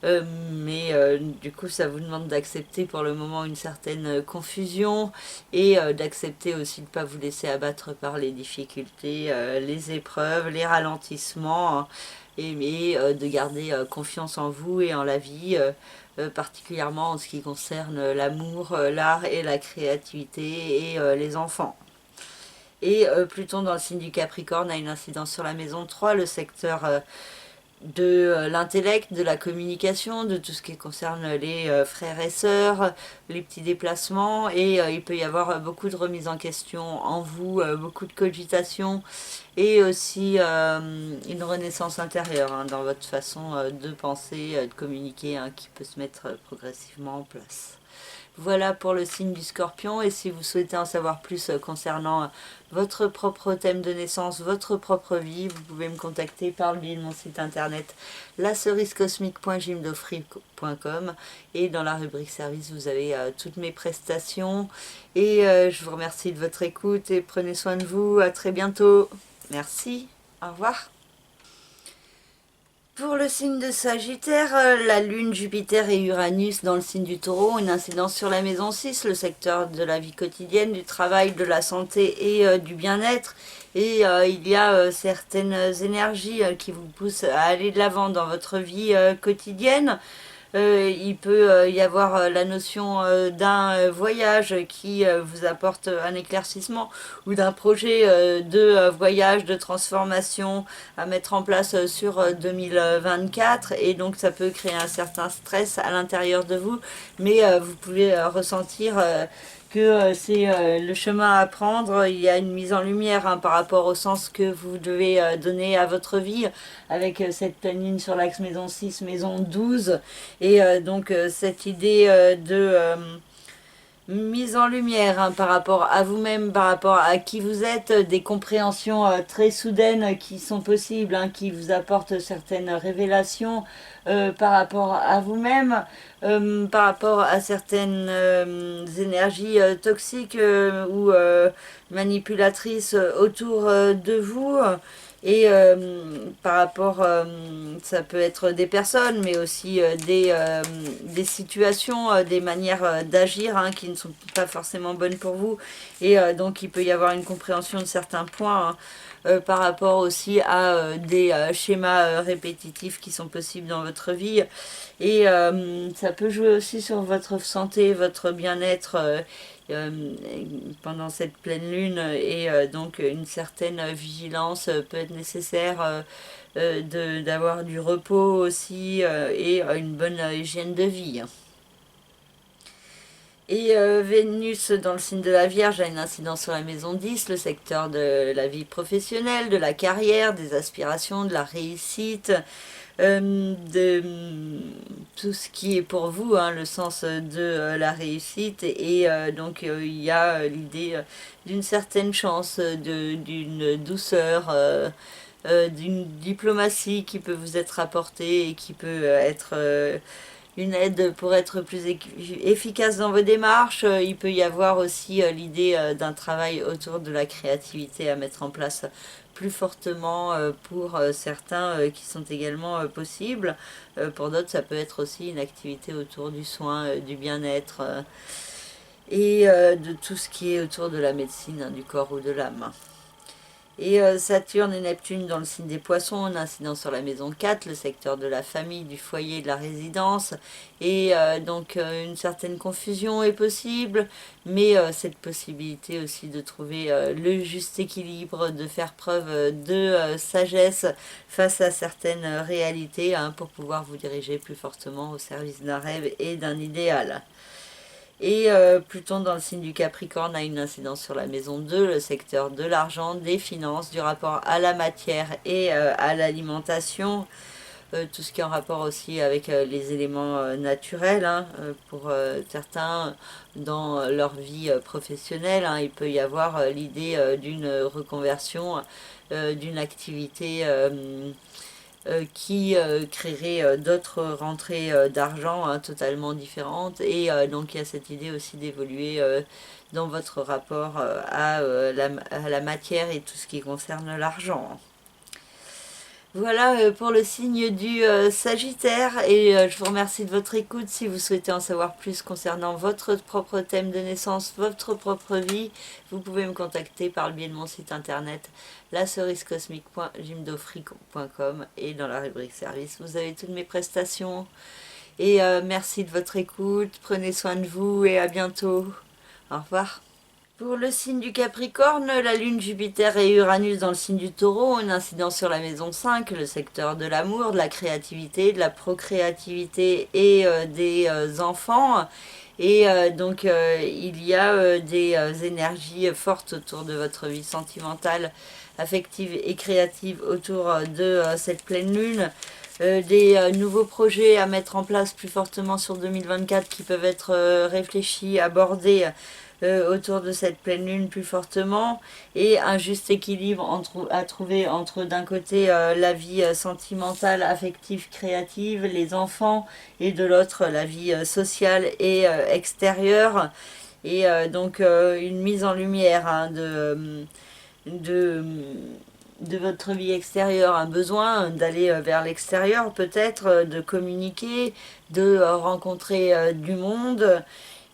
Du coup, ça vous demande d'accepter pour le moment une certaine confusion et d'accepter aussi de ne pas vous laisser abattre par les difficultés, les épreuves, les ralentissements, et de garder confiance en vous et en la vie. Particulièrement en ce qui concerne l'amour, l'art et la créativité et les enfants. Et Pluton dans le signe du Capricorne a une incidence sur la maison 3, le secteur de l'intellect, de la communication, de tout ce qui concerne les frères et sœurs, les petits déplacements, et il peut y avoir beaucoup de remises en question en vous, beaucoup de cogitation, et aussi une renaissance intérieure dans votre façon de penser, de communiquer, qui peut se mettre progressivement en place. Voilà pour le signe du Scorpion, et si vous souhaitez en savoir plus concernant votre propre thème de naissance, votre propre vie, vous pouvez me contacter par le biais de mon site internet lacerisecosmique.gymdofree.com, et dans la rubrique service vous avez toutes mes prestations, et je vous remercie de votre écoute et prenez soin de vous, à très bientôt. Merci, au revoir. Pour le signe de Sagittaire, la Lune, Jupiter et Uranus dans le signe du Taureau ont une incidence sur la maison 6, le secteur de la vie quotidienne, du travail, de la santé et du bien-être. Et il y a certaines énergies qui vous poussent à aller de l'avant dans votre vie quotidienne. Il peut y avoir la notion d'un voyage qui vous apporte un éclaircissement, ou d'un projet de voyage, de transformation à mettre en place sur 2024, et donc ça peut créer un certain stress à l'intérieur de vous, mais vous pouvez ressentir que c'est le chemin à prendre. Il y a une mise en lumière par rapport au sens que vous devez donner à votre vie, avec cette pleine lune sur l'axe maison 6, maison 12, et cette idée de mise en lumière par rapport à vous-même, par rapport à qui vous êtes, des compréhensions très soudaines qui sont possibles, qui vous apportent certaines révélations par rapport à vous-même, par rapport à certaines énergies toxiques ou manipulatrices autour de vous. Et par rapport, ça peut être des personnes, mais aussi des situations, des manières d'agir qui ne sont pas forcément bonnes pour vous. Et donc il peut y avoir une compréhension de certains points par rapport aussi à des schémas répétitifs qui sont possibles dans votre vie. Et ça peut jouer aussi sur votre santé, votre bien-être. Pendant cette pleine lune, et donc une certaine vigilance peut être nécessaire, d'avoir du repos aussi, et une bonne hygiène de vie. Et Vénus dans le signe de la Vierge a une incidence sur la maison 10, le secteur de la vie professionnelle, de la carrière, des aspirations, de la réussite, de tout ce qui est pour vous, le sens de la réussite. Et donc il y a l'idée d'une certaine chance, d'une douceur, d'une diplomatie qui peut vous être apportée et qui peut être une aide pour être plus efficace dans vos démarches. Il peut y avoir aussi l'idée d'un travail autour de la créativité à mettre en place plus fortement pour certains, qui sont également possibles. Pour d'autres, ça peut être aussi une activité autour du soin, du bien-être, et de tout ce qui est autour de la médecine, du corps ou de l'âme. Et Saturne et Neptune dans le signe des Poissons, une incidence sur la maison 4, le secteur de la famille, du foyer, de la résidence. Et donc une certaine confusion est possible, mais cette possibilité aussi de trouver le juste équilibre, de faire preuve de sagesse face à certaines réalités, hein, pour pouvoir vous diriger plus fortement au service d'un rêve et d'un idéal. Et Pluton dans le signe du Capricorne a une incidence sur la maison 2, le secteur de l'argent, des finances, du rapport à la matière et à l'alimentation. Tout ce qui est en rapport aussi avec les éléments naturels, hein, pour certains dans leur vie professionnelle, hein, il peut y avoir l'idée d'une reconversion d'une activité qui créerait d'autres rentrées d'argent, hein, totalement différentes. Et donc il y a cette idée aussi d'évoluer dans votre rapport à la matière et tout ce qui concerne l'argent. Voilà pour le signe du Sagittaire, et je vous remercie de votre écoute. Si vous souhaitez en savoir plus concernant votre propre thème de naissance, votre propre vie, vous pouvez me contacter par le biais de mon site internet lacerisecosmique.jimdofric.com, et dans la rubrique service vous avez toutes mes prestations. Et merci de votre écoute, prenez soin de vous et à bientôt. Au revoir. Pour le signe du Capricorne, la Lune, Jupiter et Uranus dans le signe du Taureau ont une incidence sur la maison 5, le secteur de l'amour, de la créativité, de la procréativité et des enfants. Et il y a des énergies fortes autour de votre vie sentimentale, affective et créative autour de cette pleine lune. Des nouveaux projets à mettre en place plus fortement sur 2024 qui peuvent être réfléchis, abordés autour de cette pleine lune plus fortement, et un juste équilibre à trouver entre d'un côté la vie sentimentale, affective, créative, les enfants, et de l'autre la vie sociale et extérieure. Et une mise en lumière, hein, de, de votre vie extérieure, un besoin d'aller vers l'extérieur, peut-être de communiquer, de rencontrer du monde.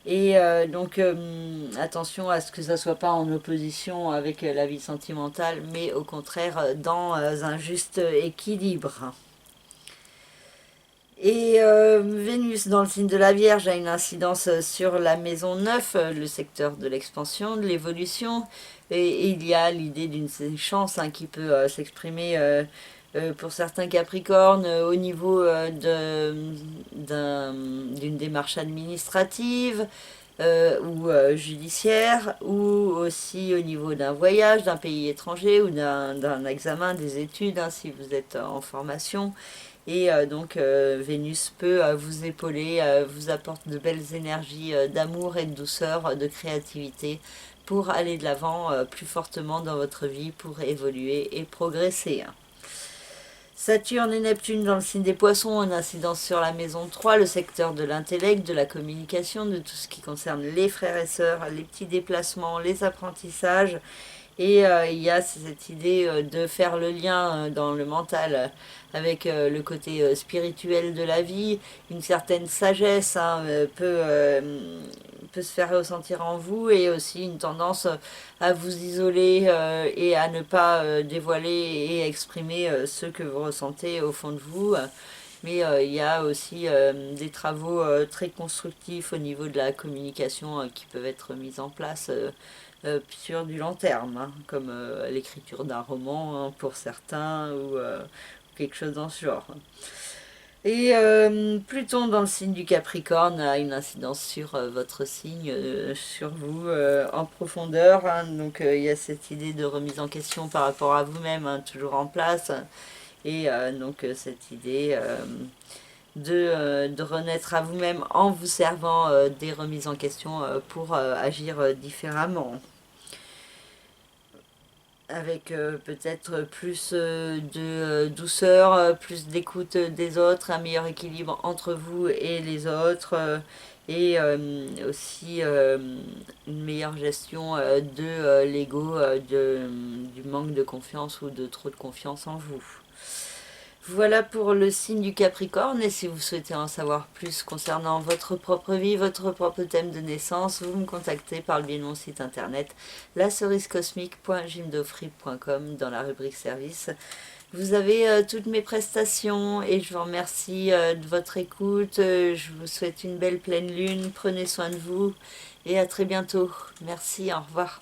Et attention à ce que ça soit pas en opposition avec la vie sentimentale, mais au contraire dans un juste équilibre. Et Vénus dans le signe de la Vierge a une incidence sur la maison 9, le secteur de l'expansion, de l'évolution. Et il y a l'idée d'une chance, hein, qui peut s'exprimer pour certains Capricornes au niveau d'une démarche administrative ou judiciaire, ou aussi au niveau d'un voyage, d'un pays étranger, ou d'un examen, des études, hein, si vous êtes en formation. Et Vénus peut vous épauler, vous apporte de belles énergies d'amour et de douceur, de créativité, pour aller de l'avant plus fortement dans votre vie, pour évoluer et progresser. Saturne et Neptune dans le signe des Poissons ont une incidence sur la maison 3, le secteur de l'intellect, de la communication, de tout ce qui concerne les frères et sœurs, les petits déplacements, les apprentissages. Et il y a cette idée de faire le lien dans le mental avec le côté spirituel de la vie. Une certaine sagesse, hein, peut se faire ressentir en vous, et aussi une tendance à vous isoler et à ne pas dévoiler et exprimer ce que vous ressentez au fond de vous. Mais il y a aussi des travaux très constructifs au niveau de la communication qui peuvent être mis en place sur du long terme, hein, comme l'écriture d'un roman, hein, pour certains, ou quelque chose dans ce genre. Et Pluton dans le signe du Capricorne a une incidence sur votre signe, sur vous en profondeur, hein. Donc il y a cette idée de remise en question par rapport à vous-même, hein, toujours en place. Et cette idée de renaître à vous-même en vous servant des remises en question pour agir différemment. Avec peut-être plus de douceur, plus d'écoute des autres, un meilleur équilibre entre vous et les autres, et aussi une meilleure gestion de l'ego, du manque de confiance ou de trop de confiance en vous. Voilà pour le signe du Capricorne, et si vous souhaitez en savoir plus concernant votre propre vie, votre propre thème de naissance, vous me contactez par le biais de mon site internet lacerisecosmique.jimdofree.com dans la rubrique service. Vous avez toutes mes prestations et je vous remercie de votre écoute. Je vous souhaite une belle pleine lune, prenez soin de vous et à très bientôt. Merci, au revoir.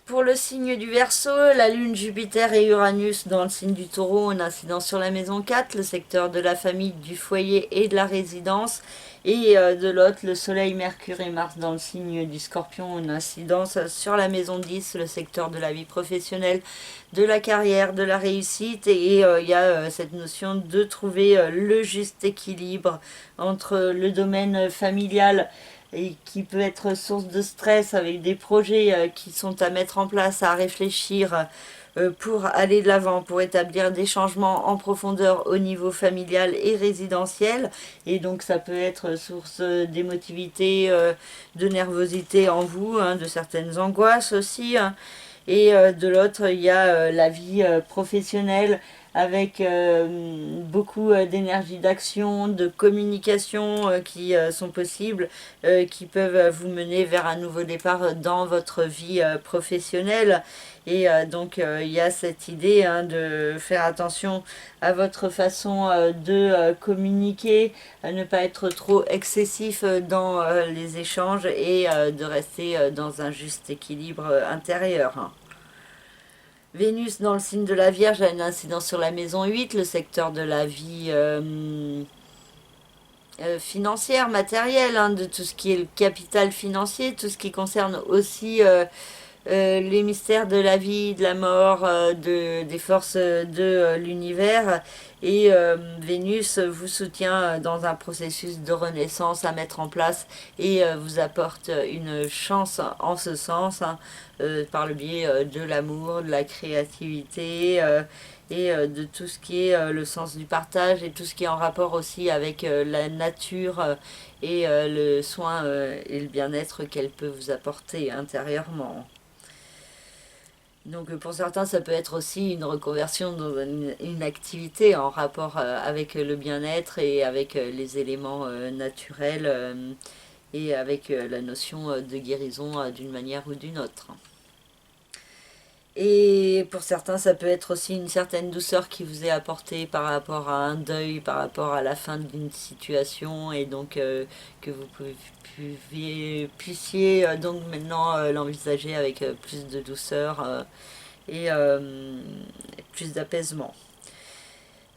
Pour le signe du Verseau, la Lune, Jupiter et Uranus dans le signe du Taureau, une incidence sur la maison 4, le secteur de la famille, du foyer et de la résidence. Et de l'autre, le Soleil, Mercure et Mars dans le signe du Scorpion, une incidence sur la maison 10, le secteur de la vie professionnelle, de la carrière, de la réussite. Et il y a cette notion de trouver le juste équilibre entre le domaine familial et qui peut être source de stress avec des projets qui sont à mettre en place, à réfléchir pour aller de l'avant, pour établir des changements en profondeur au niveau familial et résidentiel. Et donc ça peut être source d'émotivité, de nervosité en vous, de certaines angoisses aussi. Et de l'autre, il y a la vie professionnelle avec beaucoup d'énergie d'action, de communication qui sont possibles, qui peuvent vous mener vers un nouveau départ dans votre vie professionnelle. Et donc il y a cette idée de faire attention à votre façon de communiquer, à ne pas être trop excessif dans les échanges et de rester dans un juste équilibre intérieur. Vénus dans le signe de la Vierge a une incidence sur la maison 8, le secteur de la vie financière, matérielle, de tout ce qui est le capital financier, tout ce qui concerne aussi les mystères de la vie, de la mort, des forces de l'univers. Et Vénus vous soutient dans un processus de renaissance à mettre en place et vous apporte une chance en ce sens, par le biais de l'amour, de la créativité et de tout ce qui est le sens du partage et tout ce qui est en rapport aussi avec la nature et le soin et le bien-être qu'elle peut vous apporter intérieurement. Donc pour certains, ça peut être aussi une reconversion dans une activité en rapport avec le bien-être et avec les éléments naturels et avec la notion de guérison d'une manière ou d'une autre. Et pour certains, ça peut être aussi une certaine douceur qui vous est apportée par rapport à un deuil, par rapport à la fin d'une situation, et donc que vous puissiez donc maintenant l'envisager avec plus de douceur et plus d'apaisement.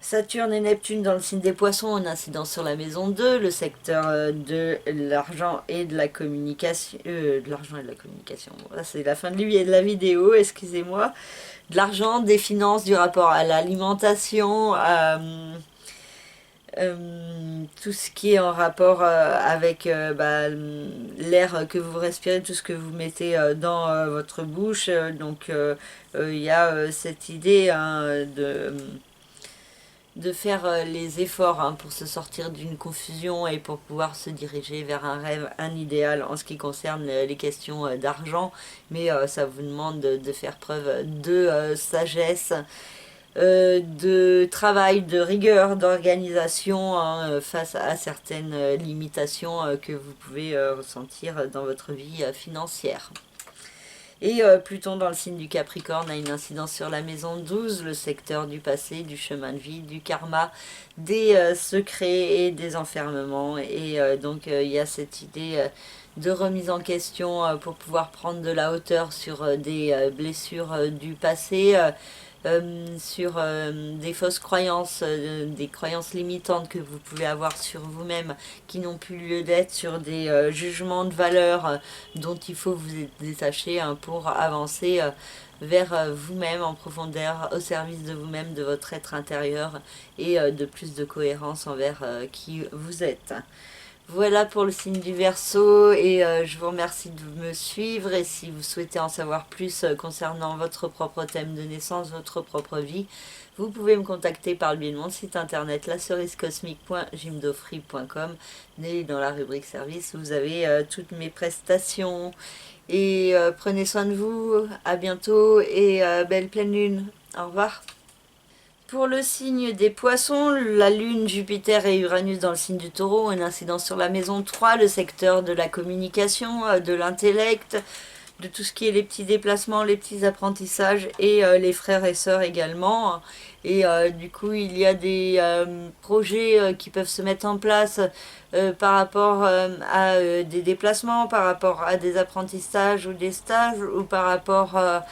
Saturne et Neptune dans le signe des Poissons, une incidence sur la maison 2, le secteur de l'argent et de la communication. De l'argent et de la communication. Voilà, c'est la fin de la vidéo, excusez-moi. De l'argent, des finances, du rapport à l'alimentation, tout ce qui est en rapport avec l'air que vous respirez, tout ce que vous mettez dans votre bouche. Donc il y a cette idée de faire les efforts pour se sortir d'une confusion et pour pouvoir se diriger vers un rêve, un idéal en ce qui concerne les questions d'argent, mais ça vous demande de faire preuve de sagesse, de travail, de rigueur, d'organisation face à certaines limitations que vous pouvez ressentir dans votre vie financière. Et Pluton dans le signe du Capricorne a une incidence sur la maison 12, le secteur du passé, du chemin de vie, du karma, des secrets et des enfermements. Et donc il y a cette idée de remise en question pour pouvoir prendre de la hauteur sur des blessures du passé, sur des fausses croyances, des croyances limitantes que vous pouvez avoir sur vous-même qui n'ont plus lieu d'être, sur des jugements de valeur dont il faut vous détacher pour avancer vers vous-même en profondeur, au service de vous-même, de votre être intérieur et de plus de cohérence envers qui vous êtes. Voilà pour le signe du Verseau et je vous remercie de me suivre, et si vous souhaitez en savoir plus concernant votre propre thème de naissance, votre propre vie, vous pouvez me contacter par le biais de mon site internet lacerisecosmique.jimdofree.com, et dans la rubrique service vous avez toutes mes prestations et prenez soin de vous, à bientôt et belle pleine lune, au revoir. Pour le signe des poissons, la Lune, Jupiter et Uranus dans le signe du Taureau ont une incidence sur la maison 3, le secteur de la communication, de l'intellect, de tout ce qui est les petits déplacements, les petits apprentissages et les frères et sœurs également. Et du coup, il y a des projets qui peuvent se mettre en place par rapport à des déplacements, par rapport à des apprentissages ou des stages, ou par rapport à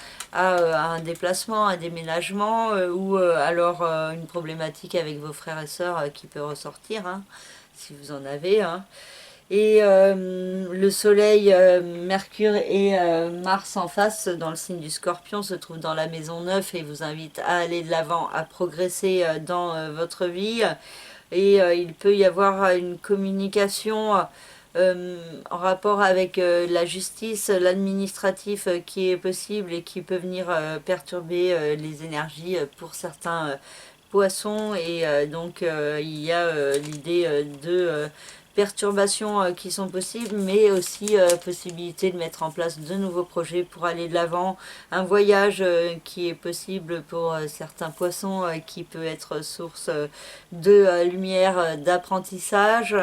un déplacement, un déménagement, ou alors une problématique avec vos frères et sœurs qui peut ressortir, hein, si vous en avez. Hein. Et le Soleil, Mercure et Mars en face dans le signe du Scorpion se trouvent dans la maison 9 et vous invitent à aller de l'avant, à progresser dans votre vie. Et il peut y avoir une communication en rapport avec la justice, l'administratif qui est possible et qui peut venir perturber les énergies pour certains poissons. Et donc il y a l'idée de perturbations qui sont possibles, mais aussi possibilité de mettre en place de nouveaux projets pour aller de l'avant, un voyage qui est possible pour certains poissons qui peut être source de lumière, d'apprentissage.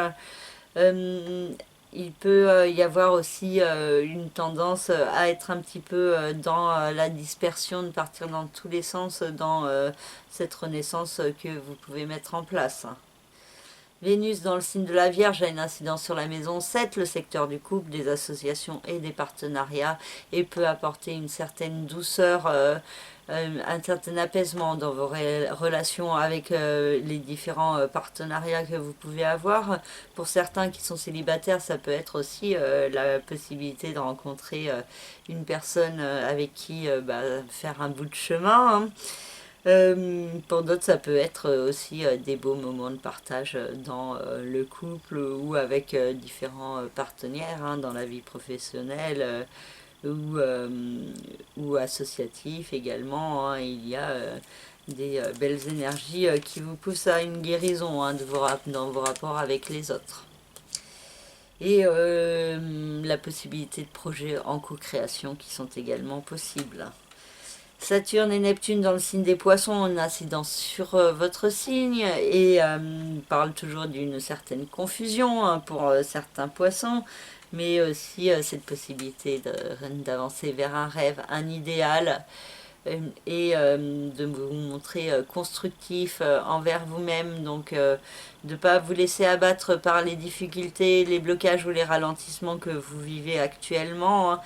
Il peut y avoir aussi une tendance à être un petit peu dans la dispersion, de partir dans tous les sens dans cette renaissance que vous pouvez mettre en place. Vénus dans le signe de la Vierge a une incidence sur la maison 7, le secteur du couple, des associations et des partenariats, et peut apporter une certaine douceur, un certain apaisement dans vos relations avec les différents partenariats que vous pouvez avoir. Pour certains qui sont célibataires, ça peut être aussi la possibilité de rencontrer une personne avec qui faire un bout de chemin. Hein. Pour d'autres, ça peut être aussi des beaux moments de partage dans le couple ou avec différents partenaires hein, dans la vie professionnelle ou associatif également. Hein. Il y a des belles énergies qui vous poussent à une guérison hein, dans vos rapports avec les autres. Et la possibilité de projets en co-création qui sont également possibles. Saturne et Neptune dans le signe des poissons ont une incidence sur votre signe et parle toujours d'une certaine confusion hein, pour certains poissons, mais aussi cette possibilité d'avancer vers un rêve, un idéal et de vous montrer constructif envers vous-même, donc de ne pas vous laisser abattre par les difficultés, les blocages ou les ralentissements que vous vivez actuellement. Hein.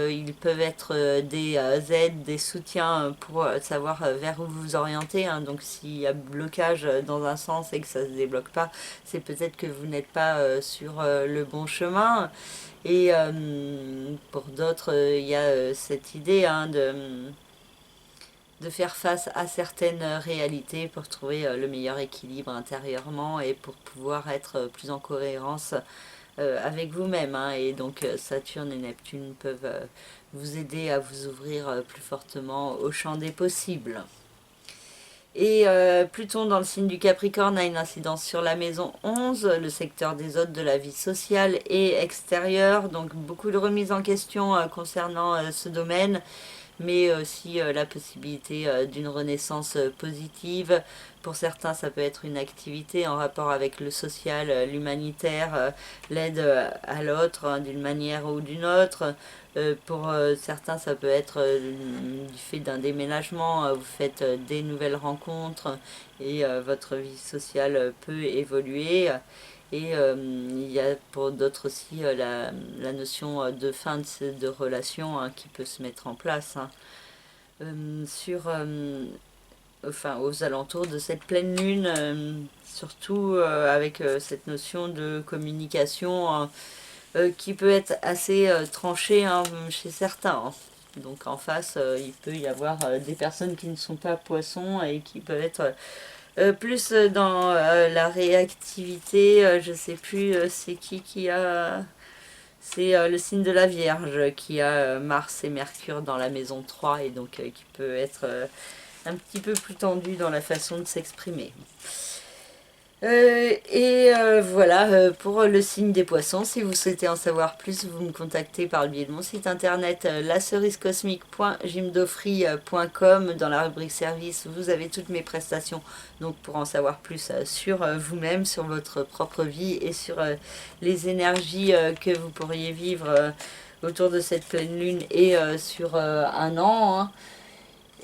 Ils peuvent être des aides, des soutiens pour savoir vers où vous orienter. Hein. Donc s'il y a blocage dans un sens et que ça ne se débloque pas, c'est peut-être que vous n'êtes pas sur le bon chemin. Et pour d'autres, il y a cette idée hein, de faire face à certaines réalités pour trouver le meilleur équilibre intérieurement et pour pouvoir être plus en cohérence avec vous-même. Hein. Et donc Saturne et Neptune peuvent vous aider à vous ouvrir plus fortement au champ des possibles. Et Pluton dans le signe du Capricorne a une incidence sur la maison 11, le secteur des hôtes de la vie sociale et extérieure. Donc beaucoup de remises en question concernant ce domaine, mais aussi la possibilité d'une renaissance positive. Pour certains, ça peut être une activité en rapport avec le social, l'humanitaire, l'aide à l'autre hein, d'une manière ou d'une autre. Pour certains, ça peut être du fait d'un déménagement, vous faites des nouvelles rencontres et votre vie sociale peut évoluer. Et il y a pour d'autres aussi la notion de fin de relation hein, qui peut se mettre en place hein, aux alentours de cette pleine lune, surtout avec cette notion de communication hein, qui peut être assez tranchée hein, chez certains. Hein. Donc en face, il peut y avoir des personnes qui ne sont pas poissons et qui peuvent être plus dans la réactivité, je sais plus c'est qui a... C'est le signe de la Vierge qui a Mars et Mercure dans la maison 3 et donc qui peut être un petit peu plus tendu dans la façon de s'exprimer. Voilà, pour le signe des poissons, si vous souhaitez en savoir plus, vous me contactez par le biais de mon site internet lacerisecosmique.jimdofree.com. Dans la rubrique service, vous avez toutes mes prestations, donc pour en savoir plus sur vous-même, sur votre propre vie et sur les énergies que vous pourriez vivre autour de cette pleine lune et sur un an, hein.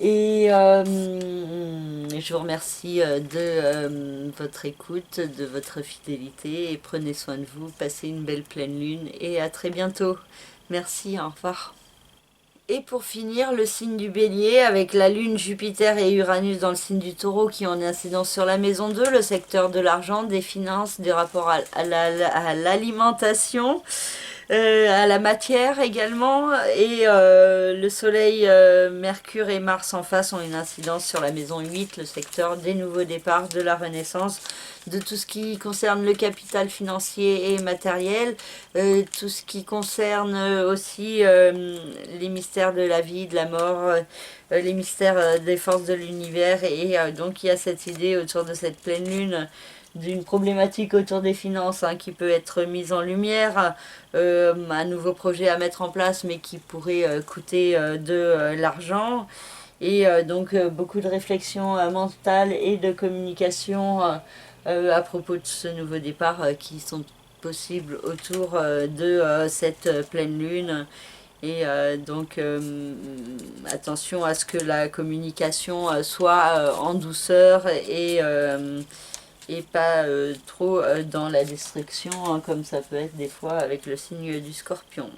Et je vous remercie de votre écoute, de votre fidélité et prenez soin de vous, passez une belle pleine lune et à très bientôt. Merci, au revoir. Et pour finir, le signe du Bélier avec la Lune, Jupiter et Uranus dans le signe du Taureau qui ont une incidence sur la maison 2, le secteur de l'argent, des finances, des rapports à l'alimentation. À la matière également, et le Soleil, Mercure et Mars en face ont une incidence sur la maison 8, le secteur des nouveaux départs, de la renaissance, de tout ce qui concerne le capital financier et matériel, tout ce qui concerne aussi les mystères de la vie, de la mort, les mystères des forces de l'univers, et donc il y a cette idée autour de cette pleine lune d'une problématique autour des finances qui peut être mise en lumière, un nouveau projet à mettre en place mais qui pourrait coûter de l'argent, et donc beaucoup de réflexion mentale et de communication à propos de ce nouveau départ qui sont possibles autour de cette pleine lune. Et donc attention à ce que la communication soit en douceur et pas trop dans la destruction, comme ça peut être des fois avec le signe du Scorpion.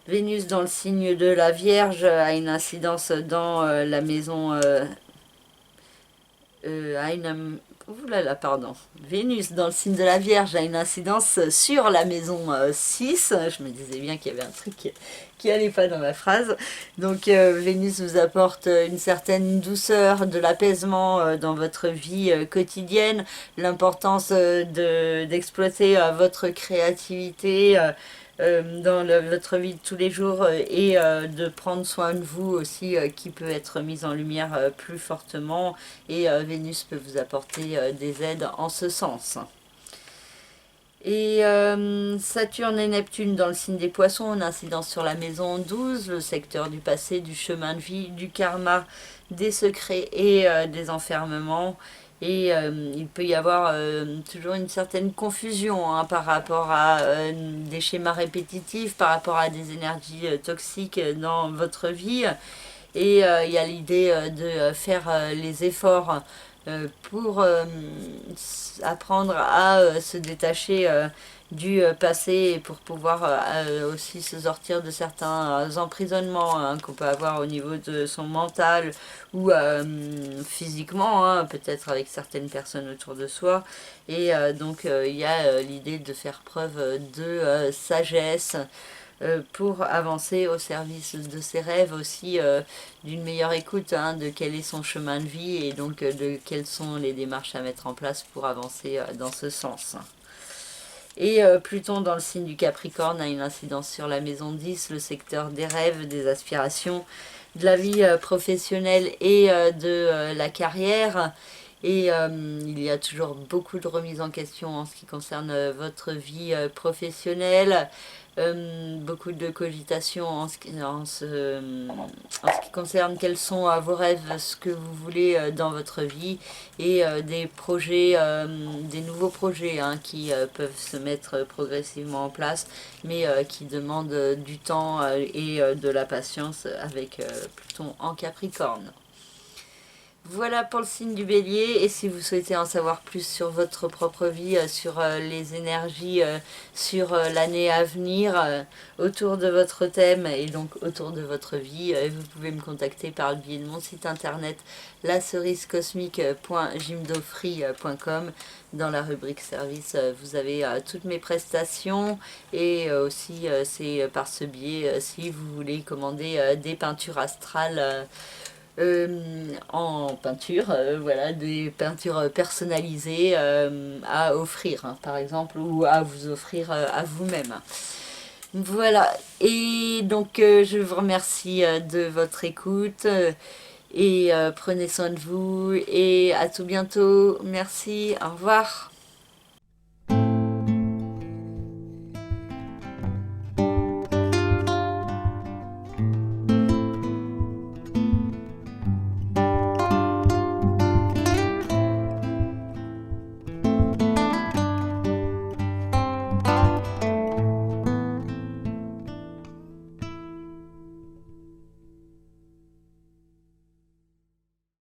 Vénus dans le signe de la Vierge a une incidence dans la maison... pardon. Vénus dans le signe de la Vierge a une incidence sur la maison 6. Je me disais bien qu'il y avait un truc qui allait pas dans ma phrase. Donc Vénus vous apporte une certaine douceur, de l'apaisement dans votre vie quotidienne, l'importance d'exploiter votre créativité dans votre vie de tous les jours, et de prendre soin de vous aussi qui peut être mise en lumière plus fortement, et Vénus peut vous apporter des aides en ce sens. Et Saturne et Neptune dans le signe des Poissons, une incidence sur la maison 12, le secteur du passé, du chemin de vie, du karma, des secrets et des enfermements. Et il peut y avoir toujours une certaine confusion par rapport à des schémas répétitifs, par rapport à des énergies toxiques dans votre vie. Et il y a l'idée de faire les efforts pour apprendre à se détacher du passé, et pour pouvoir aussi se sortir de certains emprisonnements qu'on peut avoir au niveau de son mental ou physiquement, peut-être avec certaines personnes autour de soi. Et donc il y a l'idée de faire preuve de sagesse pour avancer au service de ses rêves, aussi d'une meilleure écoute de quel est son chemin de vie, et donc de quelles sont les démarches à mettre en place pour avancer dans ce sens. Et Pluton dans le signe du Capricorne a une incidence sur la maison 10, le secteur des rêves, des aspirations, de la vie professionnelle et de la carrière. Et il y a toujours beaucoup de remises en question en ce qui concerne votre vie professionnelle, beaucoup de cogitation en ce qui concerne quels sont vos rêves, ce que vous voulez dans votre vie, et des projets, des nouveaux projets qui peuvent se mettre progressivement en place, mais qui demandent du temps et de la patience avec Pluton en Capricorne. Voilà pour le signe du Bélier, et si vous souhaitez en savoir plus sur votre propre vie, sur les énergies, sur l'année à venir, autour de votre thème et donc autour de votre vie, vous pouvez me contacter par le biais de mon site internet lacerisecosmique.jimdofree.com. Dans la rubrique service, vous avez toutes mes prestations, et aussi c'est par ce biais, si vous voulez commander des peintures astrales en peinture, voilà, des peintures personnalisées à offrir, par exemple, ou à vous offrir à vous-même. Voilà, et donc je vous remercie de votre écoute, et prenez soin de vous et à tout bientôt. Merci, au revoir.